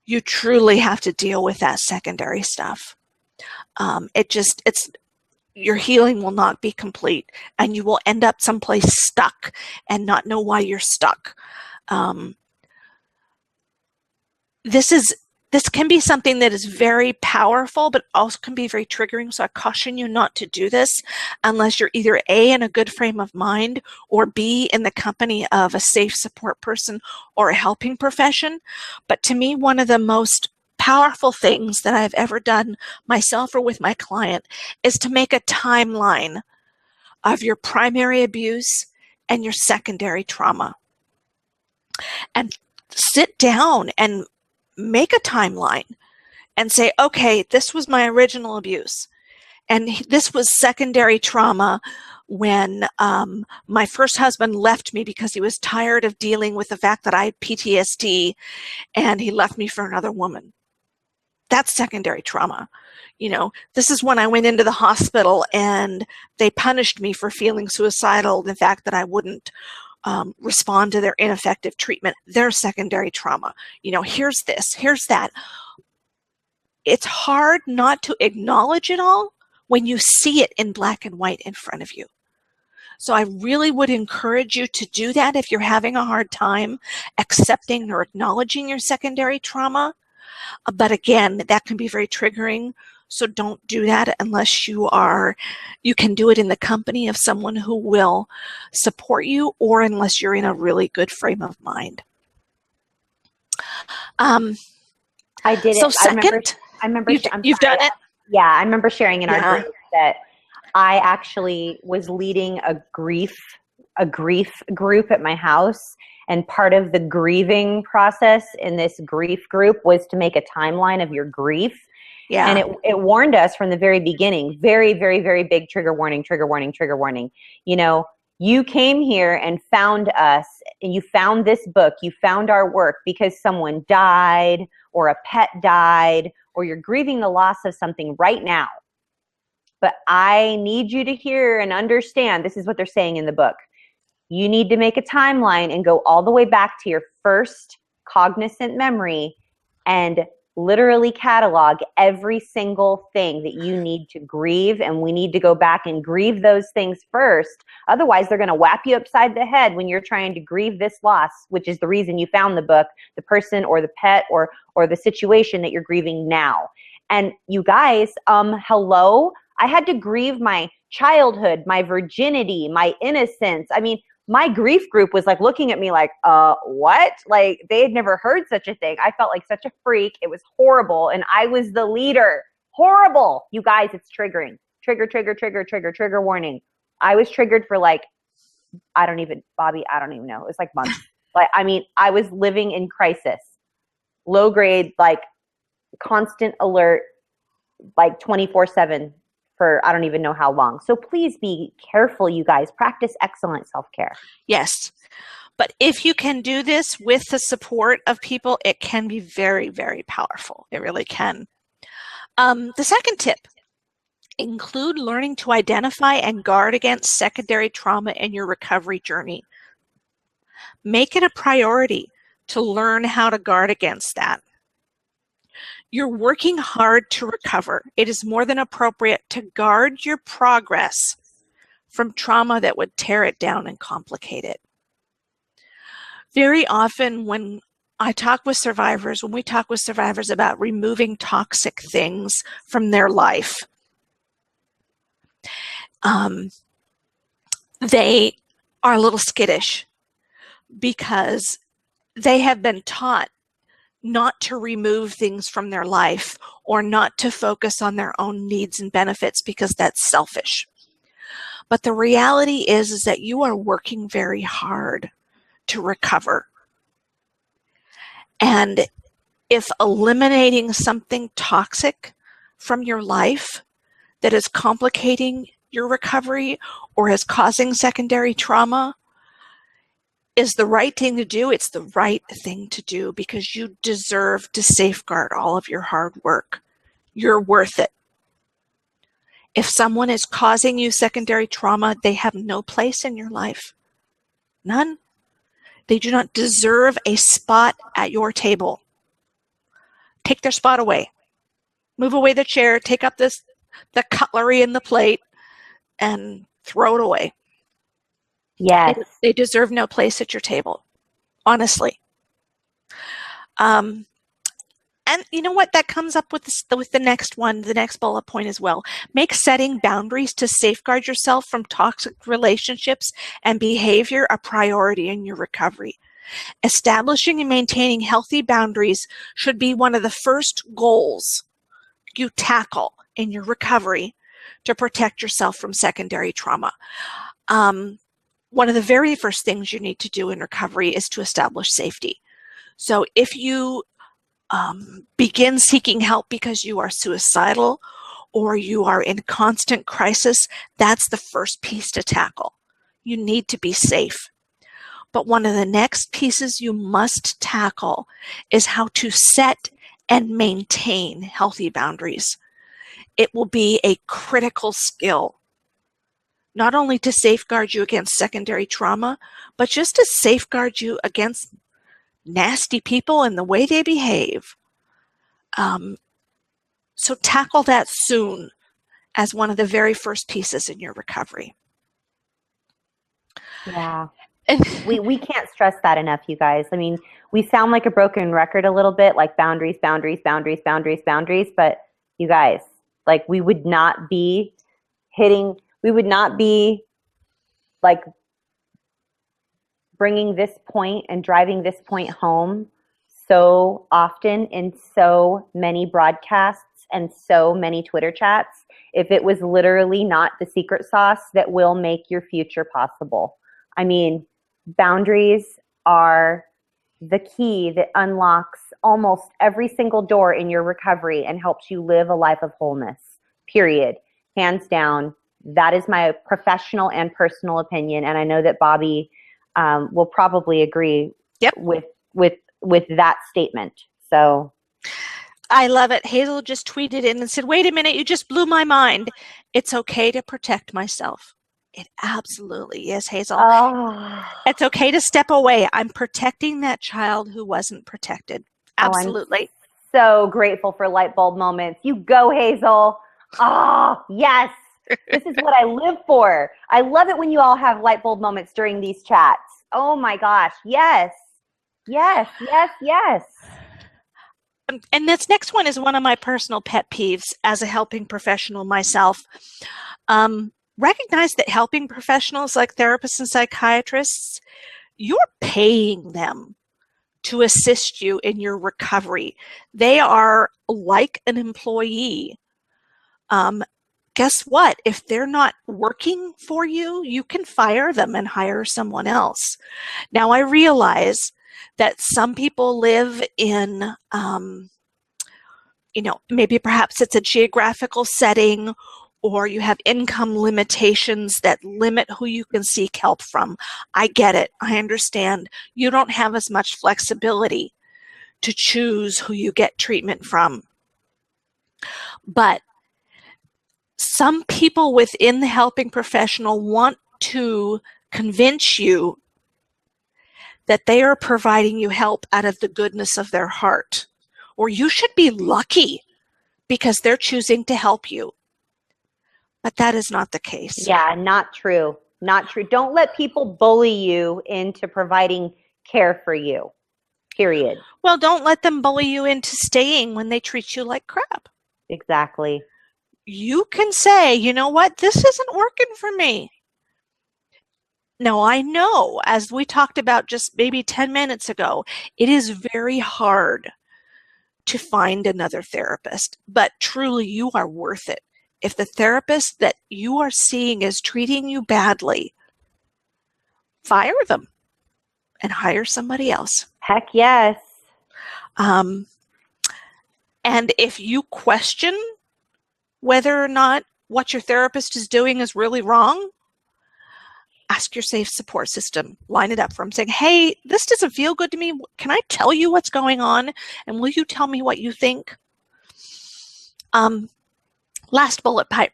You truly have to deal with that secondary stuff. Your healing will not be complete, and you will end up someplace stuck and not know why you're stuck. This is this can be something that is very powerful, but also can be very triggering. So I caution you not to do this unless you're either A, in a good frame of mind, or B, in the company of a safe support person or a helping profession. But to me, one of the most powerful things that I've ever done myself or with my client is to make a timeline of your primary abuse and your secondary trauma. And sit down and make a timeline and say, okay, this was my original abuse. And this was secondary trauma when my first husband left me because he was tired of dealing with the fact that I had PTSD and he left me for another woman. That's secondary trauma. This is when I went into the hospital and they punished me for feeling suicidal, the fact that I wouldn't respond to their ineffective treatment. Their secondary trauma. Here's this, here's that. It's hard not to acknowledge it all when you see it in black and white in front of you. So I really would encourage you to do that if you're having a hard time accepting or acknowledging your secondary trauma. But again, that can be very triggering. So don't do that unless you can do it in the company of someone who will support you, or unless you're in a really good frame of mind. I did so it. Second, I remember. You've done it? Yeah, I remember sharing in our group that I actually was leading a grief group at my house. And part of the grieving process in this grief group was to make a timeline of your grief. Yeah. And it warned us from the very beginning, very, very, very big trigger warning, trigger warning, trigger warning. You came here and found us, and you found this book, you found our work because someone died or a pet died, or you're grieving the loss of something right now. But I need you to hear and understand, this is what they're saying in the book. You need to make a timeline and go all the way back to your first cognizant memory and literally catalog every single thing that you need to grieve. And we need to go back and grieve those things first. Otherwise, they're going to whap you upside the head when you're trying to grieve this loss, which is the reason you found the book, the person or the pet or the situation that you're grieving now. And you guys, hello, I had to grieve my childhood, my virginity, my innocence. I mean, my grief group was like looking at me like, what? Like they had never heard such a thing. I felt like such a freak. It was horrible. And I was the leader. Horrible. You guys, it's triggering. Trigger warning. I was triggered for like, Bobby, I don't even know. It was like months. I was living in crisis. Low grade, like constant alert, like 24/7. For I don't even know how long. So please be careful, you guys. Practice excellent self-care. Yes. But if you can do this with the support of people, it can be very, very powerful. It really can. The second tip, include learning to identify and guard against secondary trauma in your recovery journey. Make it a priority to learn how to guard against that. You're working hard to recover. It is more than appropriate to guard your progress from trauma that would tear it down and complicate it. Very often when we talk with survivors about removing toxic things from their life, they are a little skittish because they have been taught not to remove things from their life or not to focus on their own needs and benefits because that's selfish. But the reality is that you are working very hard to recover. And if eliminating something toxic from your life that is complicating your recovery or is causing secondary trauma is the right thing to do, it's the right thing to do because you deserve to safeguard all of your hard work. You're worth it. If someone is causing you secondary trauma, they have no place in your life. None. They do not deserve a spot at your table. Take their spot away. Move away the chair, take up the cutlery and the plate, and throw it away. Yes. They deserve no place at your table, honestly. And And you know what? That comes up with the next one, the next bullet point as well. Make setting boundaries to safeguard yourself from toxic relationships and behavior a priority in your recovery. Establishing and maintaining healthy boundaries should be one of the first goals you tackle in your recovery to protect yourself from secondary trauma. One of the very first things you need to do in recovery is to establish safety. So if you begin seeking help because you are suicidal or you are in constant crisis, that's the first piece to tackle. You need to be safe. But one of the next pieces you must tackle is how to set and maintain healthy boundaries. It will be a critical skill, not only to safeguard you against secondary trauma, but just to safeguard you against nasty people and the way they behave. So tackle that soon as one of the very first pieces in your recovery. Yeah. We can't stress that enough, you guys. I mean, we sound like a broken record a little bit, like boundaries, boundaries, boundaries, boundaries, boundaries. But you guys, like we would not be like bringing this point and driving this point home so often in so many broadcasts and so many Twitter chats if it was literally not the secret sauce that will make your future possible. I mean, boundaries are the key that unlocks almost every single door in your recovery and helps you live a life of wholeness, period. Hands down, that is my professional and personal opinion. And I know that Bobby will probably agree with that statement. So I love it. Hazel just tweeted in and said, wait a minute, you just blew my mind. It's okay to protect myself. It absolutely is, Hazel. Oh. It's okay to step away. I'm protecting that child who wasn't protected. Absolutely. I'm so grateful for light bulb moments. You go, Hazel. Oh, yes. This is what I live for. I love it when you all have light bulb moments during these chats. Oh my gosh. Yes. Yes, yes, yes. And this next one is one of my personal pet peeves as a helping professional myself. Recognize that helping professionals like therapists and psychiatrists, you're paying them to assist you in your recovery. They are like an employee. Guess what? If they're not working for you, you can fire them and hire someone else. Now, I realize that some people live in, maybe perhaps it's a geographical setting, or you have income limitations that limit who you can seek help from. I get it. I understand. You don't have as much flexibility to choose who you get treatment from. But some people within the helping professional want to convince you that they are providing you help out of the goodness of their heart, or you should be lucky because they're choosing to help you. But that is not the case. Yeah, not true. Not true. Don't let people bully you into providing care for you, period. Well, don't let them bully you into staying when they treat you like crap. Exactly. You can say, you know what, this isn't working for me. Now, I know, as we talked about just maybe 10 minutes ago, it is very hard to find another therapist, but truly you are worth it. If the therapist that you are seeing is treating you badly, fire them and hire somebody else. Heck yes. And if you question whether or not what your therapist is doing is really wrong, ask your safe support system. Line it up from saying, hey, this doesn't feel good to me. Can I tell you what's going on? And will you tell me what you think? Last bullet point.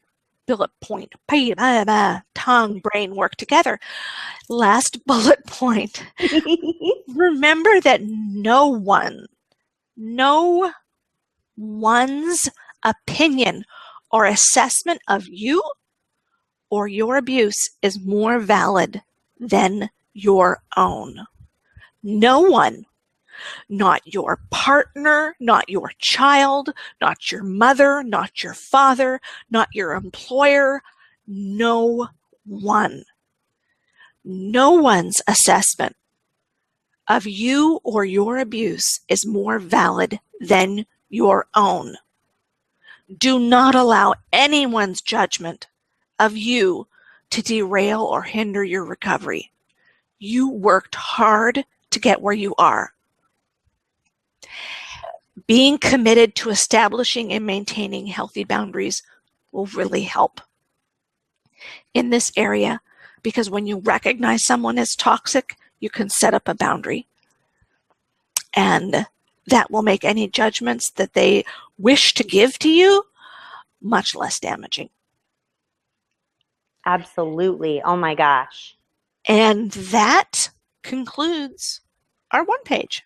Tongue, brain work together. Last bullet point. Remember that no one's opinion or assessment of you or your abuse is more valid than your own. No one. not your partner, not your child, not your mother, not your father, not your employer. No one. No one's assessment of you or your abuse is more valid than your own. Do not allow anyone's judgment of you to derail or hinder your recovery. You worked hard to get where you are. Being committed to establishing and maintaining healthy boundaries will really help in this area, because when you recognize someone as toxic, you can set up a boundary. And that will make any judgments that they wish to give to you much less damaging. Absolutely. Oh my gosh. And that concludes our one page.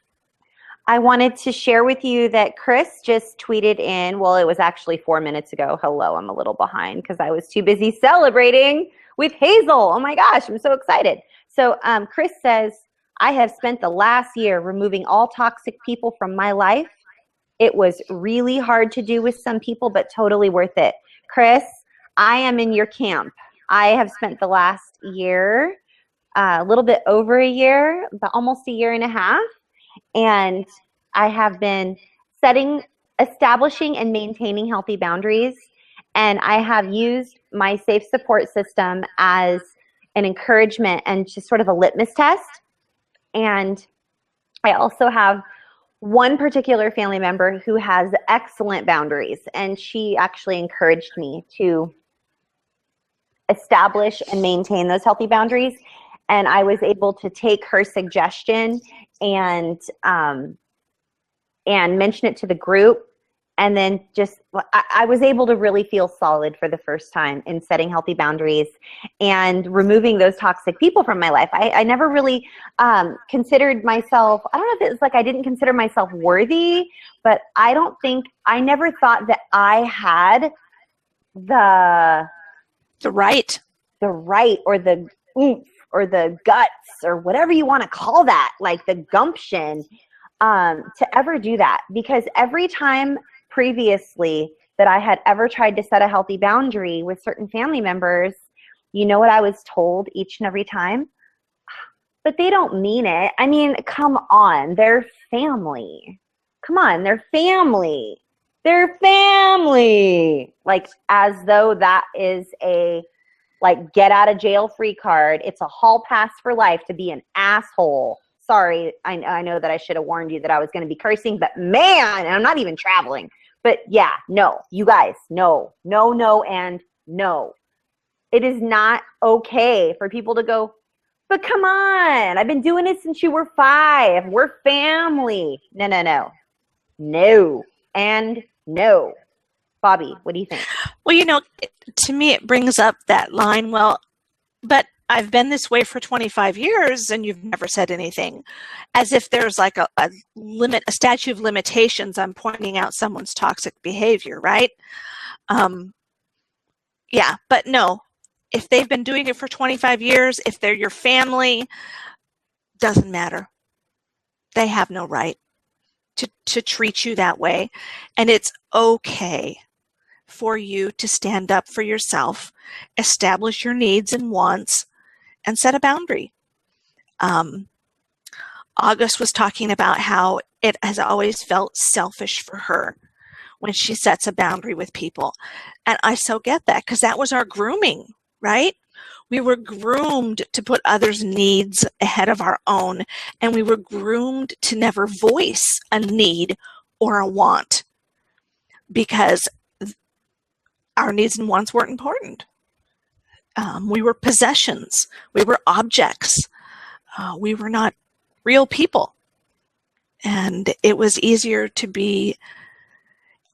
I wanted to share with you that Chris just tweeted in, well, it was actually 4 minutes ago. Hello, I'm a little behind because I was too busy celebrating with Hazel. Oh my gosh, I'm so excited. So Chris says, I have spent the last year removing all toxic people from my life. It was really hard to do with some people, but totally worth it. Chris, I am in your camp. I have spent the last year, a little bit over a year, but almost a year and a half. And I have been establishing and maintaining healthy boundaries. And I have used my safe support system as an encouragement and just sort of a litmus test. And I also have one particular family member who has excellent boundaries. And she actually encouraged me to establish and maintain those healthy boundaries. And I was able to take her suggestion and mention it to the group. And then I was able to really feel solid for the first time in setting healthy boundaries and removing those toxic people from my life. I never really considered myself, I don't know if it's like I didn't consider myself worthy, but I never thought that I had the right or the oomph or the guts or whatever you want to call that, like the gumption to ever do that. Because every time previously that I had ever tried to set a healthy boundary with certain family members, you know what I was told each and every time? But they don't mean it. I mean, come on, they're family. Come on, they're family. They're family. Like, as though that is a get out of jail free card. It's a hall pass for life to be an asshole. Sorry, I know that I should have warned you that I was going to be cursing, but man, and I'm not even traveling. But yeah, no, you guys, no, and no. It is not okay for people to go, but come on, I've been doing it since you were 5. We're family. No, and no. Bobby, what do you think? Well, to me, it brings up that line, well, but I've been this way for 25 years and you've never said anything, as if there's like a statute of limitations on pointing out someone's toxic behavior, right? Yeah, but no, if they've been doing it for 25 years, if they're your family, doesn't matter. They have no right to treat you that way. And it's okay for you to stand up for yourself, establish your needs and wants, and set a boundary. August was talking about how it has always felt selfish for her when she sets a boundary with people. And I so get that, because that was our grooming, right? We were groomed to put others' needs ahead of our own, and we were groomed to never voice a need or a want because our needs and wants weren't important. We were possessions. We were objects. We were not real people. And it was easier to be,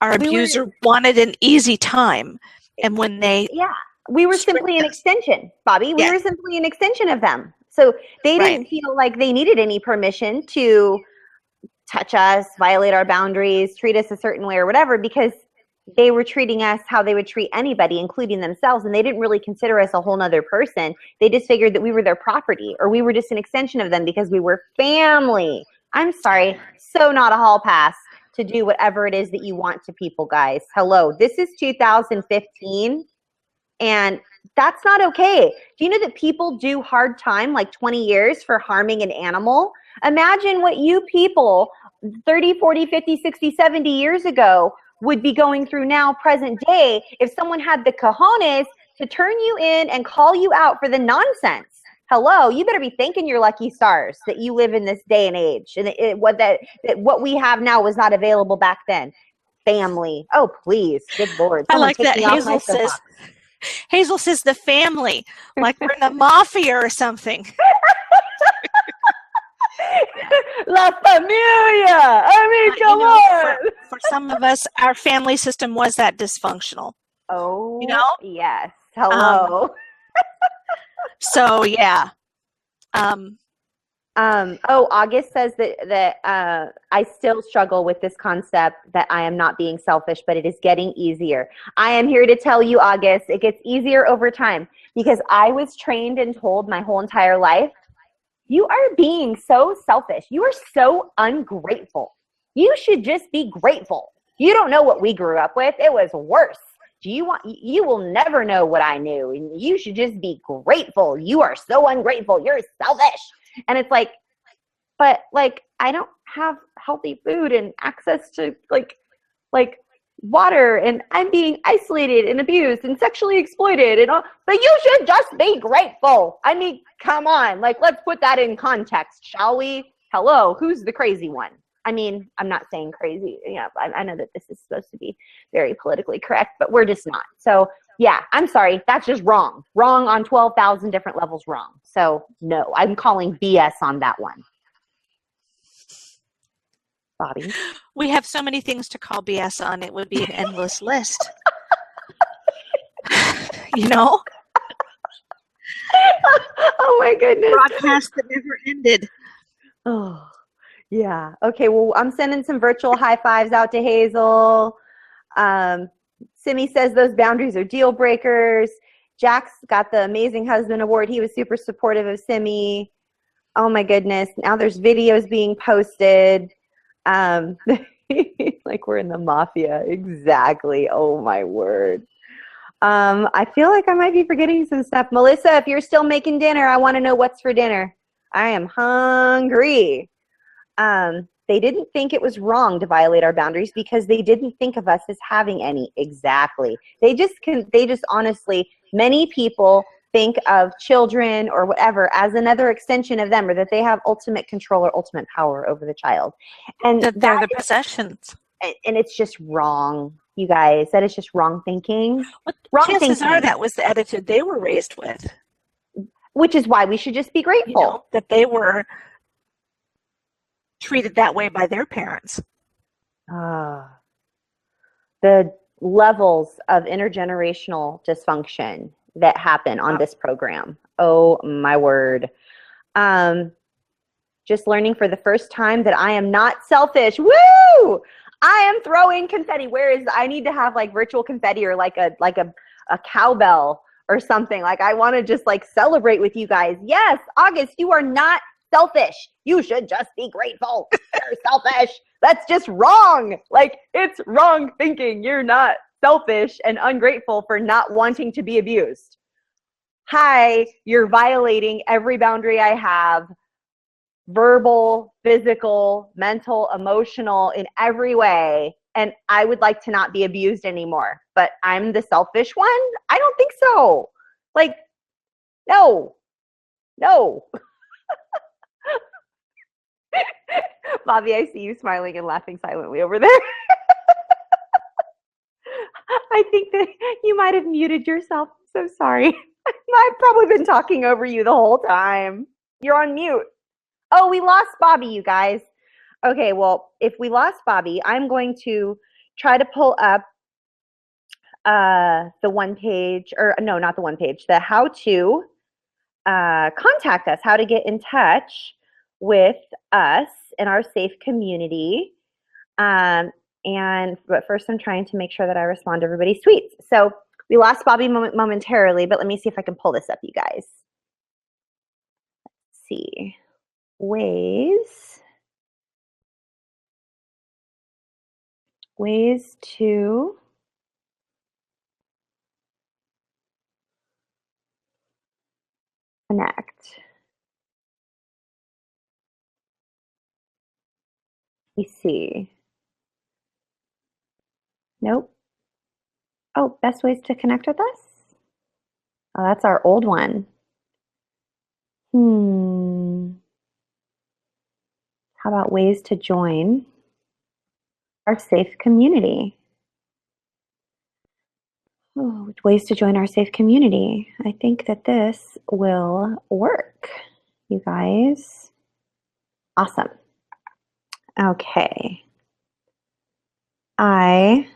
our abuser wanted an easy time. And when they... Yeah, we were simply an extension, Bobby. We were simply an extension of them. So they didn't feel like they needed any permission to touch us, violate our boundaries, treat us a certain way or whatever, because they were treating us how they would treat anybody, including themselves. And they didn't really consider us a whole nother person. They just figured that we were their property, or we were just an extension of them because we were family. I'm sorry. So not a hall pass to do whatever it is that you want to people, guys. Hello. This is 2015, and that's not okay. Do you know that people do hard time, like 20 years, for harming an animal? Imagine what you people 30, 40, 50, 60, 70 years ago would be going through now, present day, if someone had the cojones to turn you in and call you out for the nonsense. Hello, you better be thanking your lucky stars that you live in this day and age, and what we have now was not available back then. Family. Oh, please, good Lord, I someone like take that me off my soapbox. Hazel says the family, like we're in the mafia or something. La familia. I mean, come on. For some of us, our family system was that dysfunctional. Oh, you know? Yes. Hello. So yeah. August says that I still struggle with this concept that I am not being selfish, but it is getting easier. I am here to tell you, August, it gets easier over time, because I was trained and told my whole entire life, you are being so selfish. You are so ungrateful. You should just be grateful. You don't know what we grew up with. It was worse. You will never know what I knew. And you should just be grateful. You are so ungrateful. You're selfish. And it's like, but like, I don't have healthy food and access to like water, and I'm being isolated and abused and sexually exploited and all, but you should just be grateful. I mean, come on, like, let's put that in context, shall we? Hello, who's the crazy one? I mean, I'm not saying crazy. Yeah, I know that this is supposed to be very politically correct, but we're just not. So yeah, I'm sorry. That's just wrong. Wrong on 12,000 different levels wrong. So no, I'm calling BS on that one. Bobby? We have so many things to call BS on. It would be an endless list. You know? Oh my goodness. Broadcast that never ended. Oh, yeah. Okay, well, I'm sending some virtual high fives out to Hazel. Simi says those boundaries are deal breakers. Jack's got the Amazing Husband Award. He was super supportive of Simi. Oh my goodness. Now there's videos being posted. Like we're in the mafia. Exactly. Oh my word. I feel like I might be forgetting some stuff. Melissa, if you're still making dinner, I want to know what's for dinner. I am hungry. They didn't think it was wrong to violate our boundaries because they didn't think of us as having any. Exactly. They just honestly, many people think of children or whatever as another extension of them, or that they have ultimate control or ultimate power over the child. And they're the possessions. And it's just wrong, you guys. That is just wrong thinking. Wrong chances thinking. Are that was the attitude they were raised with. Which is why we should just be grateful. You know, that they were treated that way by their parents. The levels of intergenerational dysfunction that happen on this program. Oh my word. Just learning for the first time that I am not selfish. Woo! I am throwing confetti. I need to have like virtual confetti or like a cowbell or something. Like I want to just like celebrate with you guys. Yes, August, you are not selfish. You should just be grateful. You're selfish. That's just wrong. Like it's wrong thinking. You're not selfish and ungrateful for not wanting to be abused. Hi, you're violating every boundary I have. Verbal, physical, mental, emotional, in every way. And I would like to not be abused anymore. But I'm the selfish one? I don't think so. Like, no. Bobby, I see you smiling and laughing silently over there. I think that you might have muted yourself. I'm so sorry. I've probably been talking over you the whole time. You're on mute. Oh, we lost Bobby, you guys. Okay, well, if we lost Bobby, I'm going to try to pull up the one page, or no, not the one page, the how to contact us, how to get in touch with us in our safe community. But first I'm trying to make sure that I respond to everybody's tweets. So we lost Bobby momentarily, but let me see if I can pull this up, you guys. Let's see. Ways Ways to connect. We see. Nope. Oh, best ways to connect with us? Oh, that's our old one. How about ways to join our safe community? Oh, ways to join our safe community. I think that this will work, you guys. Awesome. Okay. I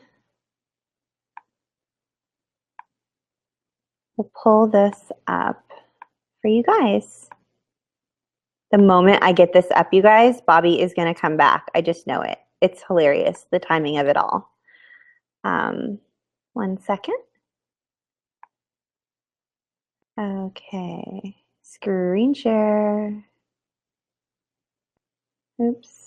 will pull this up for you guys. The moment I get this up, you guys, Bobby is going to come back. I just know it. It's hilarious, the timing of it all. 1 second. Okay. Screen share. Oops.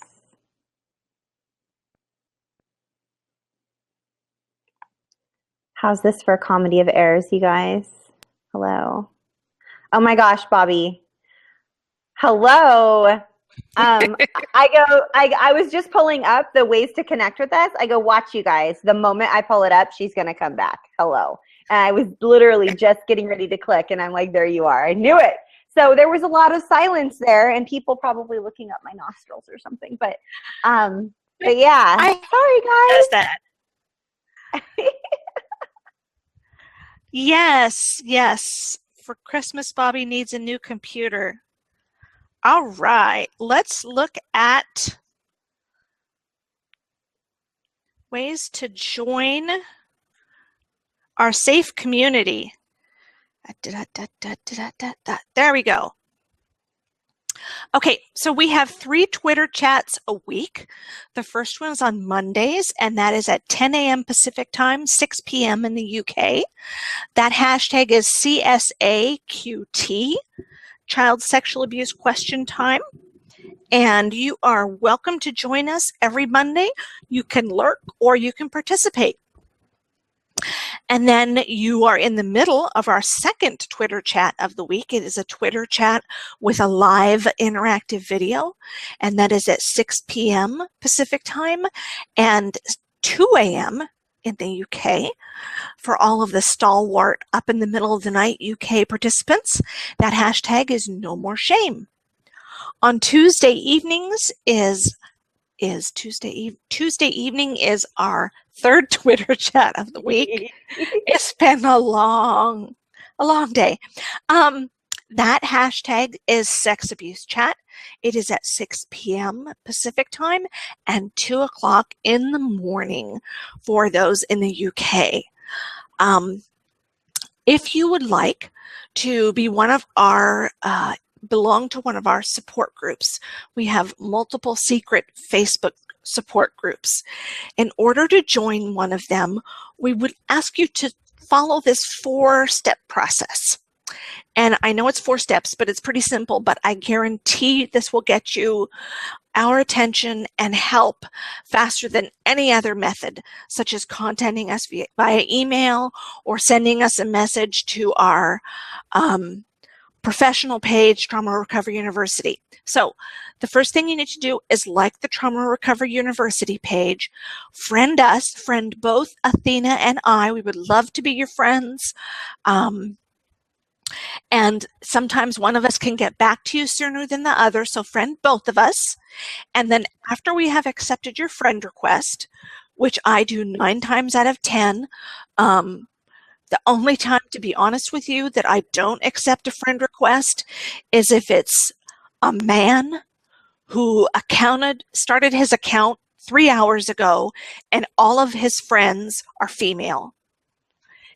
How's this for comedy of errors, you guys? Hello. Oh my gosh, Bobby. Hello. I was just pulling up the ways to connect with us. I go, watch you guys. The moment I pull it up, she's going to come back. Hello. And I was literally just getting ready to click, and I'm like, there you are. I knew it. So there was a lot of silence there, and people probably looking up my nostrils or something. But yeah. Sorry, guys. That. Yes. For Christmas, Bobby needs a new computer. All right, let's look at ways to join our safe community. There we go. Okay, so we have 3 Twitter chats a week. The first one is on Mondays, and that is at 10 a.m. Pacific time, 6 p.m. in the UK. That hashtag is CSAQT, Child Sexual Abuse Question Time. And you are welcome to join us every Monday. You can lurk or you can participate. And then you are in the middle of our second Twitter chat of the week. It is a Twitter chat with a live interactive video, and that is at 6 p.m. Pacific time and 2 a.m. in the UK. For all of the stalwart up in the middle of the night UK participants, that hashtag is No More Shame. On Tuesday evenings Tuesday evening is our third Twitter chat of the week. It's been a long day. That hashtag is Sex Abuse Chat. It is at 6 p.m. Pacific time and 2 o'clock in the morning for those in the UK. If you would like to be one of our belong to one of our support groups. We have multiple secret Facebook support groups. In order to join one of them, we would ask you to follow this 4-step process. And I know it's 4 steps, but it's pretty simple, but I guarantee this will get you our attention and help faster than any other method, such as contacting us via email or sending us a message to our professional page, Trauma Recovery University. So the first thing you need to do is like the Trauma Recovery University page, friend us, friend both Athena and I. We would love to be your friends. And sometimes one of us can get back to you sooner than the other, so friend both of us. And then after we have accepted your friend request, which I do 9 times out of 10, the only time, to be honest with you, that I don't accept a friend request is if it's a man who started his account 3 hours ago and all of his friends are female.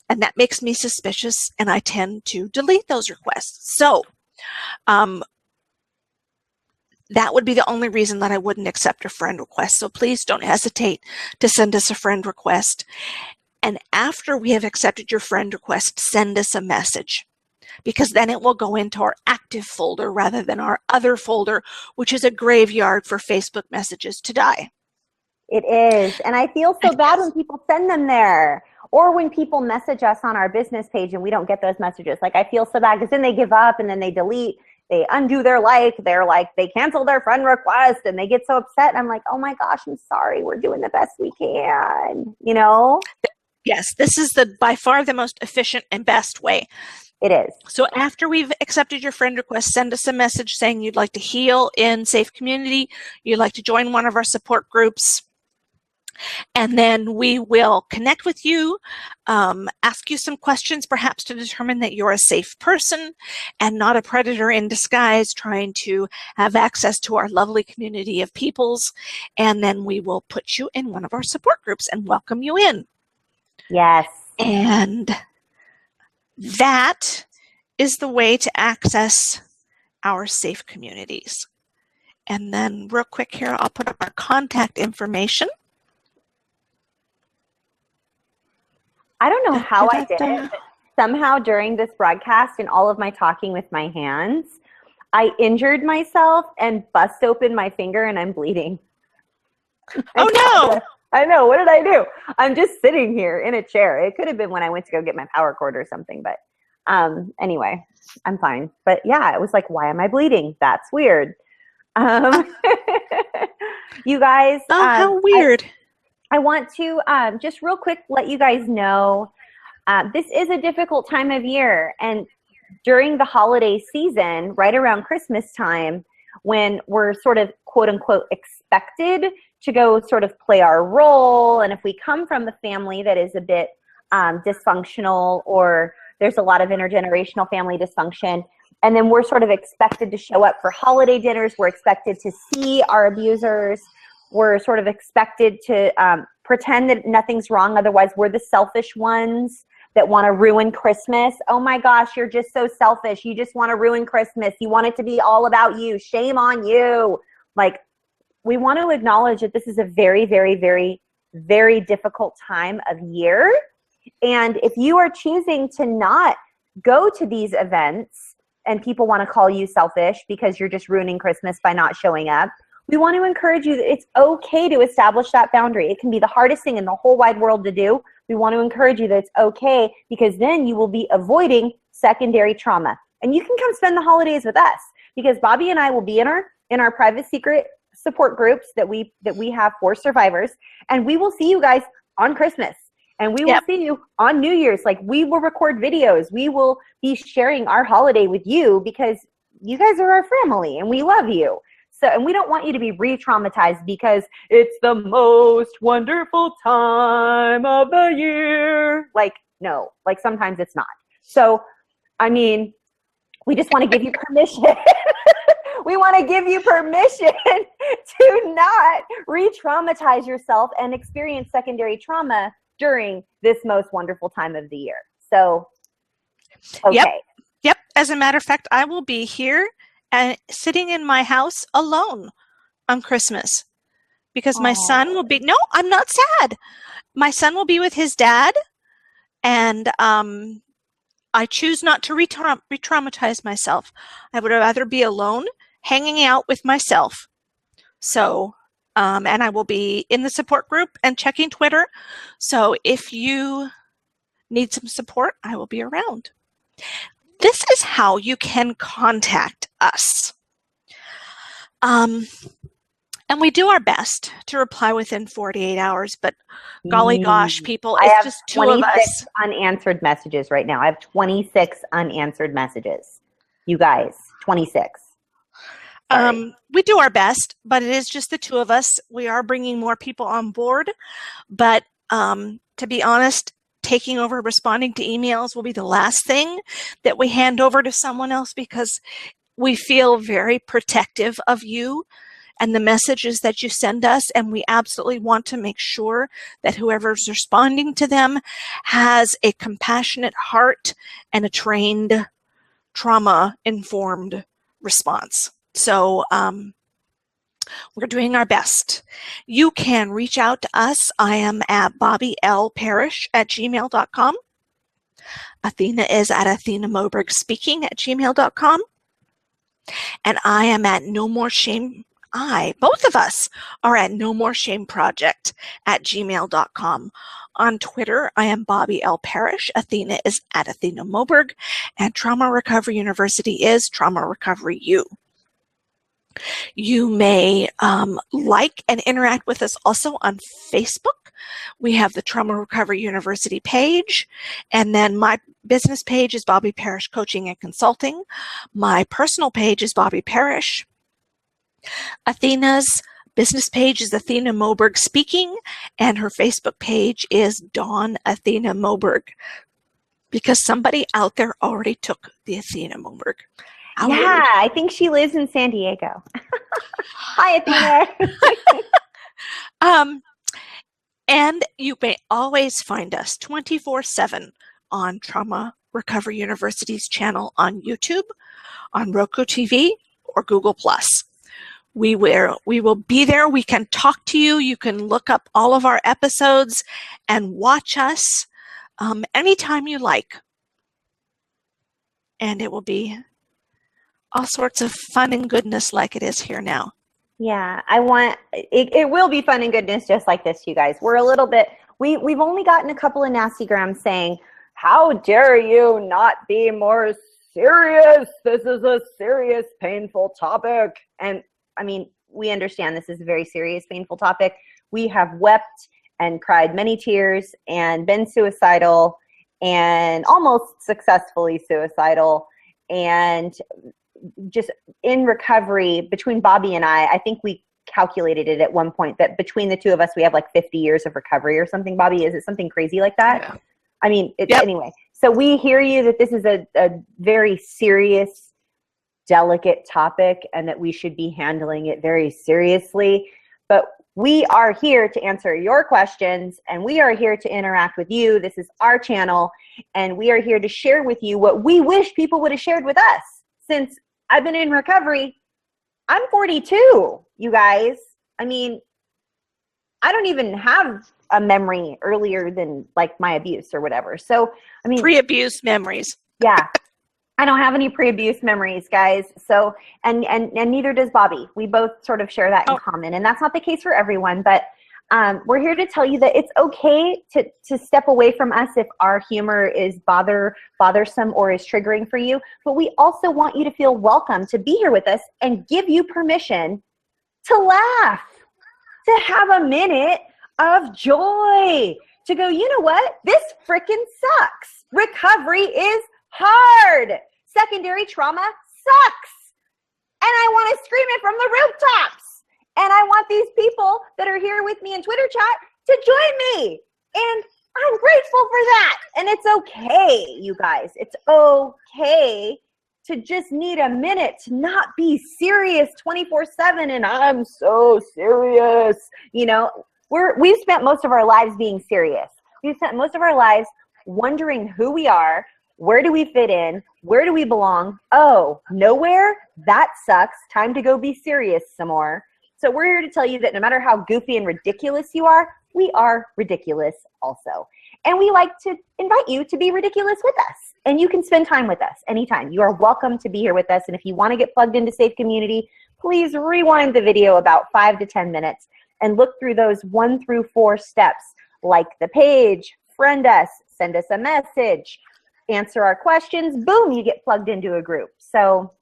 And that makes me suspicious, and I tend to delete those requests. So that would be the only reason that I wouldn't accept a friend request. So please don't hesitate to send us a friend request. And after we have accepted your friend request, send us a message, because then it will go into our active folder rather than our other folder, which is a graveyard for Facebook messages to die. It is. And I feel so bad when people send them there, or when people message us on our business page and we don't get those messages. Like, I feel so bad because then they give up and then they delete, they undo their life. They're like, they cancel their friend request and they get so upset. And I'm like, oh my gosh, I'm sorry. We're doing the best we can, you know? Yes, this is by far the most efficient and best way. It is. So after we've accepted your friend request, send us a message saying you'd like to heal in safe community, you'd like to join one of our support groups, and then we will connect with you, ask you some questions, perhaps to determine that you're a safe person and not a predator in disguise trying to have access to our lovely community of peoples. And then we will put you in one of our support groups and welcome you in. Yes. And that is the way to access our safe communities. And then real quick here, I'll put up our contact information. I don't know how I did it, but somehow during this broadcast and all of my talking with my hands, I injured myself and bust open my finger and I'm bleeding. Oh no! I know. What did I do? I'm just sitting here in a chair. It could have been when I went to go get my power cord or something, but anyway, I'm fine. But yeah, it was like, why am I bleeding? That's weird. You guys. Oh, how weird. I want to just real quick let you guys know this is a difficult time of year, and during the holiday season, right around Christmas time, when we're sort of quote unquote expected to go sort of play our role, and if we come from a family that is a bit dysfunctional, or there's a lot of intergenerational family dysfunction, and then we're sort of expected to show up for holiday dinners, we're expected to see our abusers, we're sort of expected to pretend that nothing's wrong, otherwise we're the selfish ones that want to ruin Christmas. Oh my gosh, you're just so selfish. You just want to ruin Christmas. You want it to be all about you. Shame on you. Like, we want to acknowledge that this is a very, very, very, very difficult time of year. And if you are choosing to not go to these events and people want to call you selfish because you're just ruining Christmas by not showing up, we want to encourage you that it's okay to establish that boundary. It can be the hardest thing in the whole wide world to do. We want to encourage you that it's okay, because then you will be avoiding secondary trauma. And you can come spend the holidays with us, because Bobby and I will be in our private secret support groups that we have for survivors, and we will see you guys on Christmas, and we will see you on New Year's. Like, we will record videos. We will be sharing our holiday with you, because you guys are our family and we love you. So, and we don't want you to be re-traumatized because it's the most wonderful time of the year. Like, no, like sometimes it's not. So, I mean, we just want to give you permission. We want to give you permission to not re-traumatize yourself and experience secondary trauma during this most wonderful time of the year. So, okay. Yep. As a matter of fact, I will be here and sitting in my house alone on Christmas, because my son will be, no, I'm not sad. My son will be with his dad, and I choose not to re-traumatize myself. I would rather be alone, hanging out with myself. So, and I will be in the support group and checking Twitter. So if you need some support, I will be around. This is how you can contact us. And we do our best to reply within 48 hours, but golly gosh, people, it's just two of us. Unanswered messages right now. I have 26 unanswered messages. You guys, 26. We do our best, but it is just the two of us. We are bringing more people on board, but to be honest, taking over responding to emails will be the last thing that we hand over to someone else, because we feel very protective of you and the messages that you send us, and we absolutely want to make sure that whoever's responding to them has a compassionate heart and a trained, trauma-informed response. So we're doing our best. You can reach out to us. I am at bobbylparish@gmail.com. Athena is at AthenaMobergspeaking@gmail.com. And I am at No More Shame both of us, are at nomoreshameproject@gmail.com. On Twitter, I am Bobby L. Parrish. Athena is at Athena Moberg, and Trauma Recovery University is Trauma Recovery U. You may like and interact with us also on Facebook. We have the Trauma Recovery University page, and then my business page is Bobby Parrish Coaching and Consulting. My personal page is Bobby Parrish. Athena's business page is Athena Moberg Speaking, and her Facebook page is Dawn Athena Moberg, because somebody out there already took the Athena Moberg. Yeah, I think she lives in San Diego. Hi, Athena. And you may always find us 24/7 on Trauma Recovery University's channel on YouTube, on Roku TV, or Google+. We will be there. We can talk to you. You can look up all of our episodes and watch us anytime you like. And it will be all sorts of fun and goodness like it is here now. Yeah, it will be fun and goodness just like this, you guys. We're a little bit, we've only gotten a couple of nasty grams saying, how dare you not be more serious? This is a serious, painful topic. And I mean, we understand this is a very serious, painful topic. We have wept and cried many tears and been suicidal and almost successfully suicidal, and just in recovery. Between Bobby and I think we calculated it at one point that between the two of us, we have like 50 years of recovery or something. Bobby, is it something crazy like that? Yeah. I mean, Yep. Anyway, so we hear you that this is a very serious, delicate topic and that we should be handling it very seriously. But we are here to answer your questions, and we are here to interact with you. This is our channel, and we are here to share with you what we wish people would have shared with us. Since I've been in recovery, I'm 42, you guys. I mean, I don't even have a memory earlier than like my abuse or whatever. So, I mean, Pre-abuse memories. Yeah, I don't have any pre-abuse memories, guys. So, and neither does Bobby. We both sort of share that in common, and that's not the case for everyone. But we're here to tell you that it's okay to step away from us if our humor is bothersome or is triggering for you. But we also want you to feel welcome to be here with us and give you permission to laugh, to have a minute of joy, to go, you know what? This freaking sucks. Recovery is hard. Secondary trauma sucks. And I want to scream it from the rooftops. And I want these people that are here with me in Twitter chat to join me. And I'm grateful for that. And it's okay, you guys. It's okay to just need a minute to not be serious 24/7. And I'm so serious. You know, we've spent most of our lives being serious. We've spent most of our lives wondering who we are. Where do we fit in? Where do we belong? Oh, nowhere? That sucks. Time to go be serious some more. So we're here to tell you that no matter how goofy and ridiculous you are, we are ridiculous also. And we like to invite you to be ridiculous with us. And you can spend time with us anytime. You are welcome to be here with us. And if you want to get plugged into Safe Community, please rewind the video about 5 to 10 minutes and look through those 1 through 4 steps, like the page, friend us, send us a message, answer our questions, boom, you get plugged into a group. So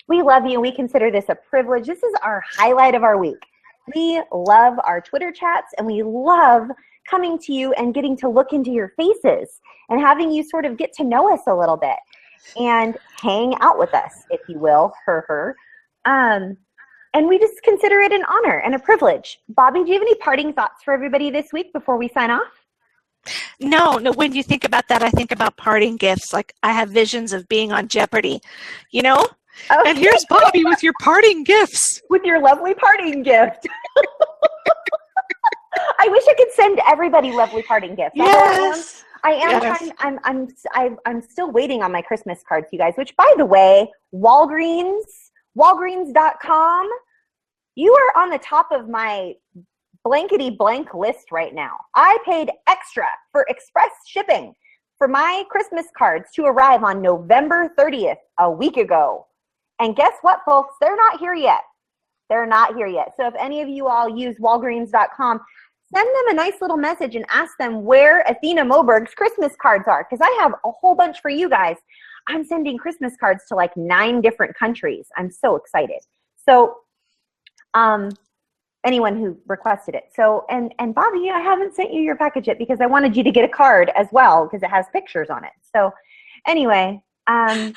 we love you, and we consider this a privilege. This is our highlight of our week. We love our Twitter chats, and we love coming to you and getting to look into your faces and having you sort of get to know us a little bit and hang out with us, if you will, and we just consider it an honor and a privilege. Bobby, do you have any parting thoughts for everybody this week before we sign off? No, when you think about that, I think about parting gifts. Like, I have visions of being on Jeopardy, you know? Oh. And here's Bobby with your parting gifts. With your lovely parting gift. I wish I could send everybody lovely parting gifts. Yes. I am Yes. I'm still waiting on my Christmas cards, you guys, which, by the way, Walgreens.com, you are on the top of my blankety blank list right now. I paid extra for express shipping for my Christmas cards to arrive on November 30th, a week ago. And guess what, folks? They're not here yet. They're not here yet. So if any of you all use Walgreens.com, send them a nice little message and ask them where Athena Moberg's Christmas cards are, because I have a whole bunch for you guys. I'm sending Christmas cards to like 9 different countries. I'm so excited. So anyone who requested it. So, and Bobby, I haven't sent you your package yet because I wanted you to get a card as well because it has pictures on it. So anyway, Yeah.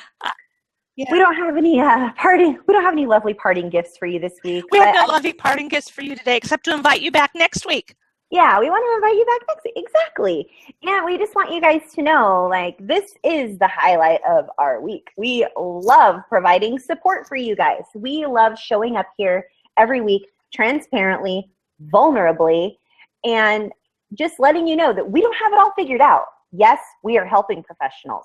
we don't have any we don't have any lovely parting gifts for you this week. We have no lovely parting gifts for you today except to invite you back next week. Yeah, we want to invite you back next week. Exactly. Yeah, we just want you guys to know, like, this is the highlight of our week. We love providing support for you guys. We love showing up here every week transparently, vulnerably, and just letting you know that we don't have it all figured out. Yes, we are helping professionals,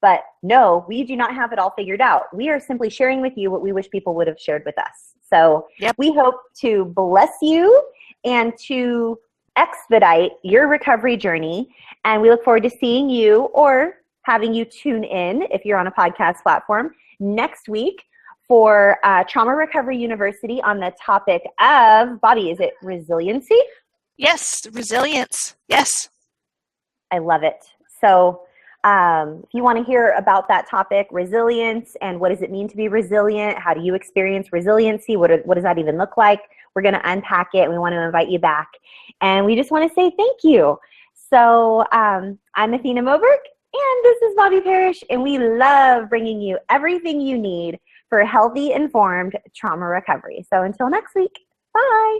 but no, we do not have it all figured out. We are simply sharing with you what we wish people would have shared with us. So we hope to bless you and to expedite your recovery journey, and we look forward to seeing you or having you tune in if you're on a podcast platform next week for Trauma Recovery University on the topic of, Bobby, is it resiliency? Yes, resilience. Yes. I love it. So if you want to hear about that topic, resilience, and what does it mean to be resilient? How do you experience resiliency? What does that even look like? We're going to unpack it. We want to invite you back. And we just want to say thank you. So I'm Athena Moberg, and this is Bobby Parrish, and we love bringing you everything you need for healthy, informed trauma recovery. So until next week, bye.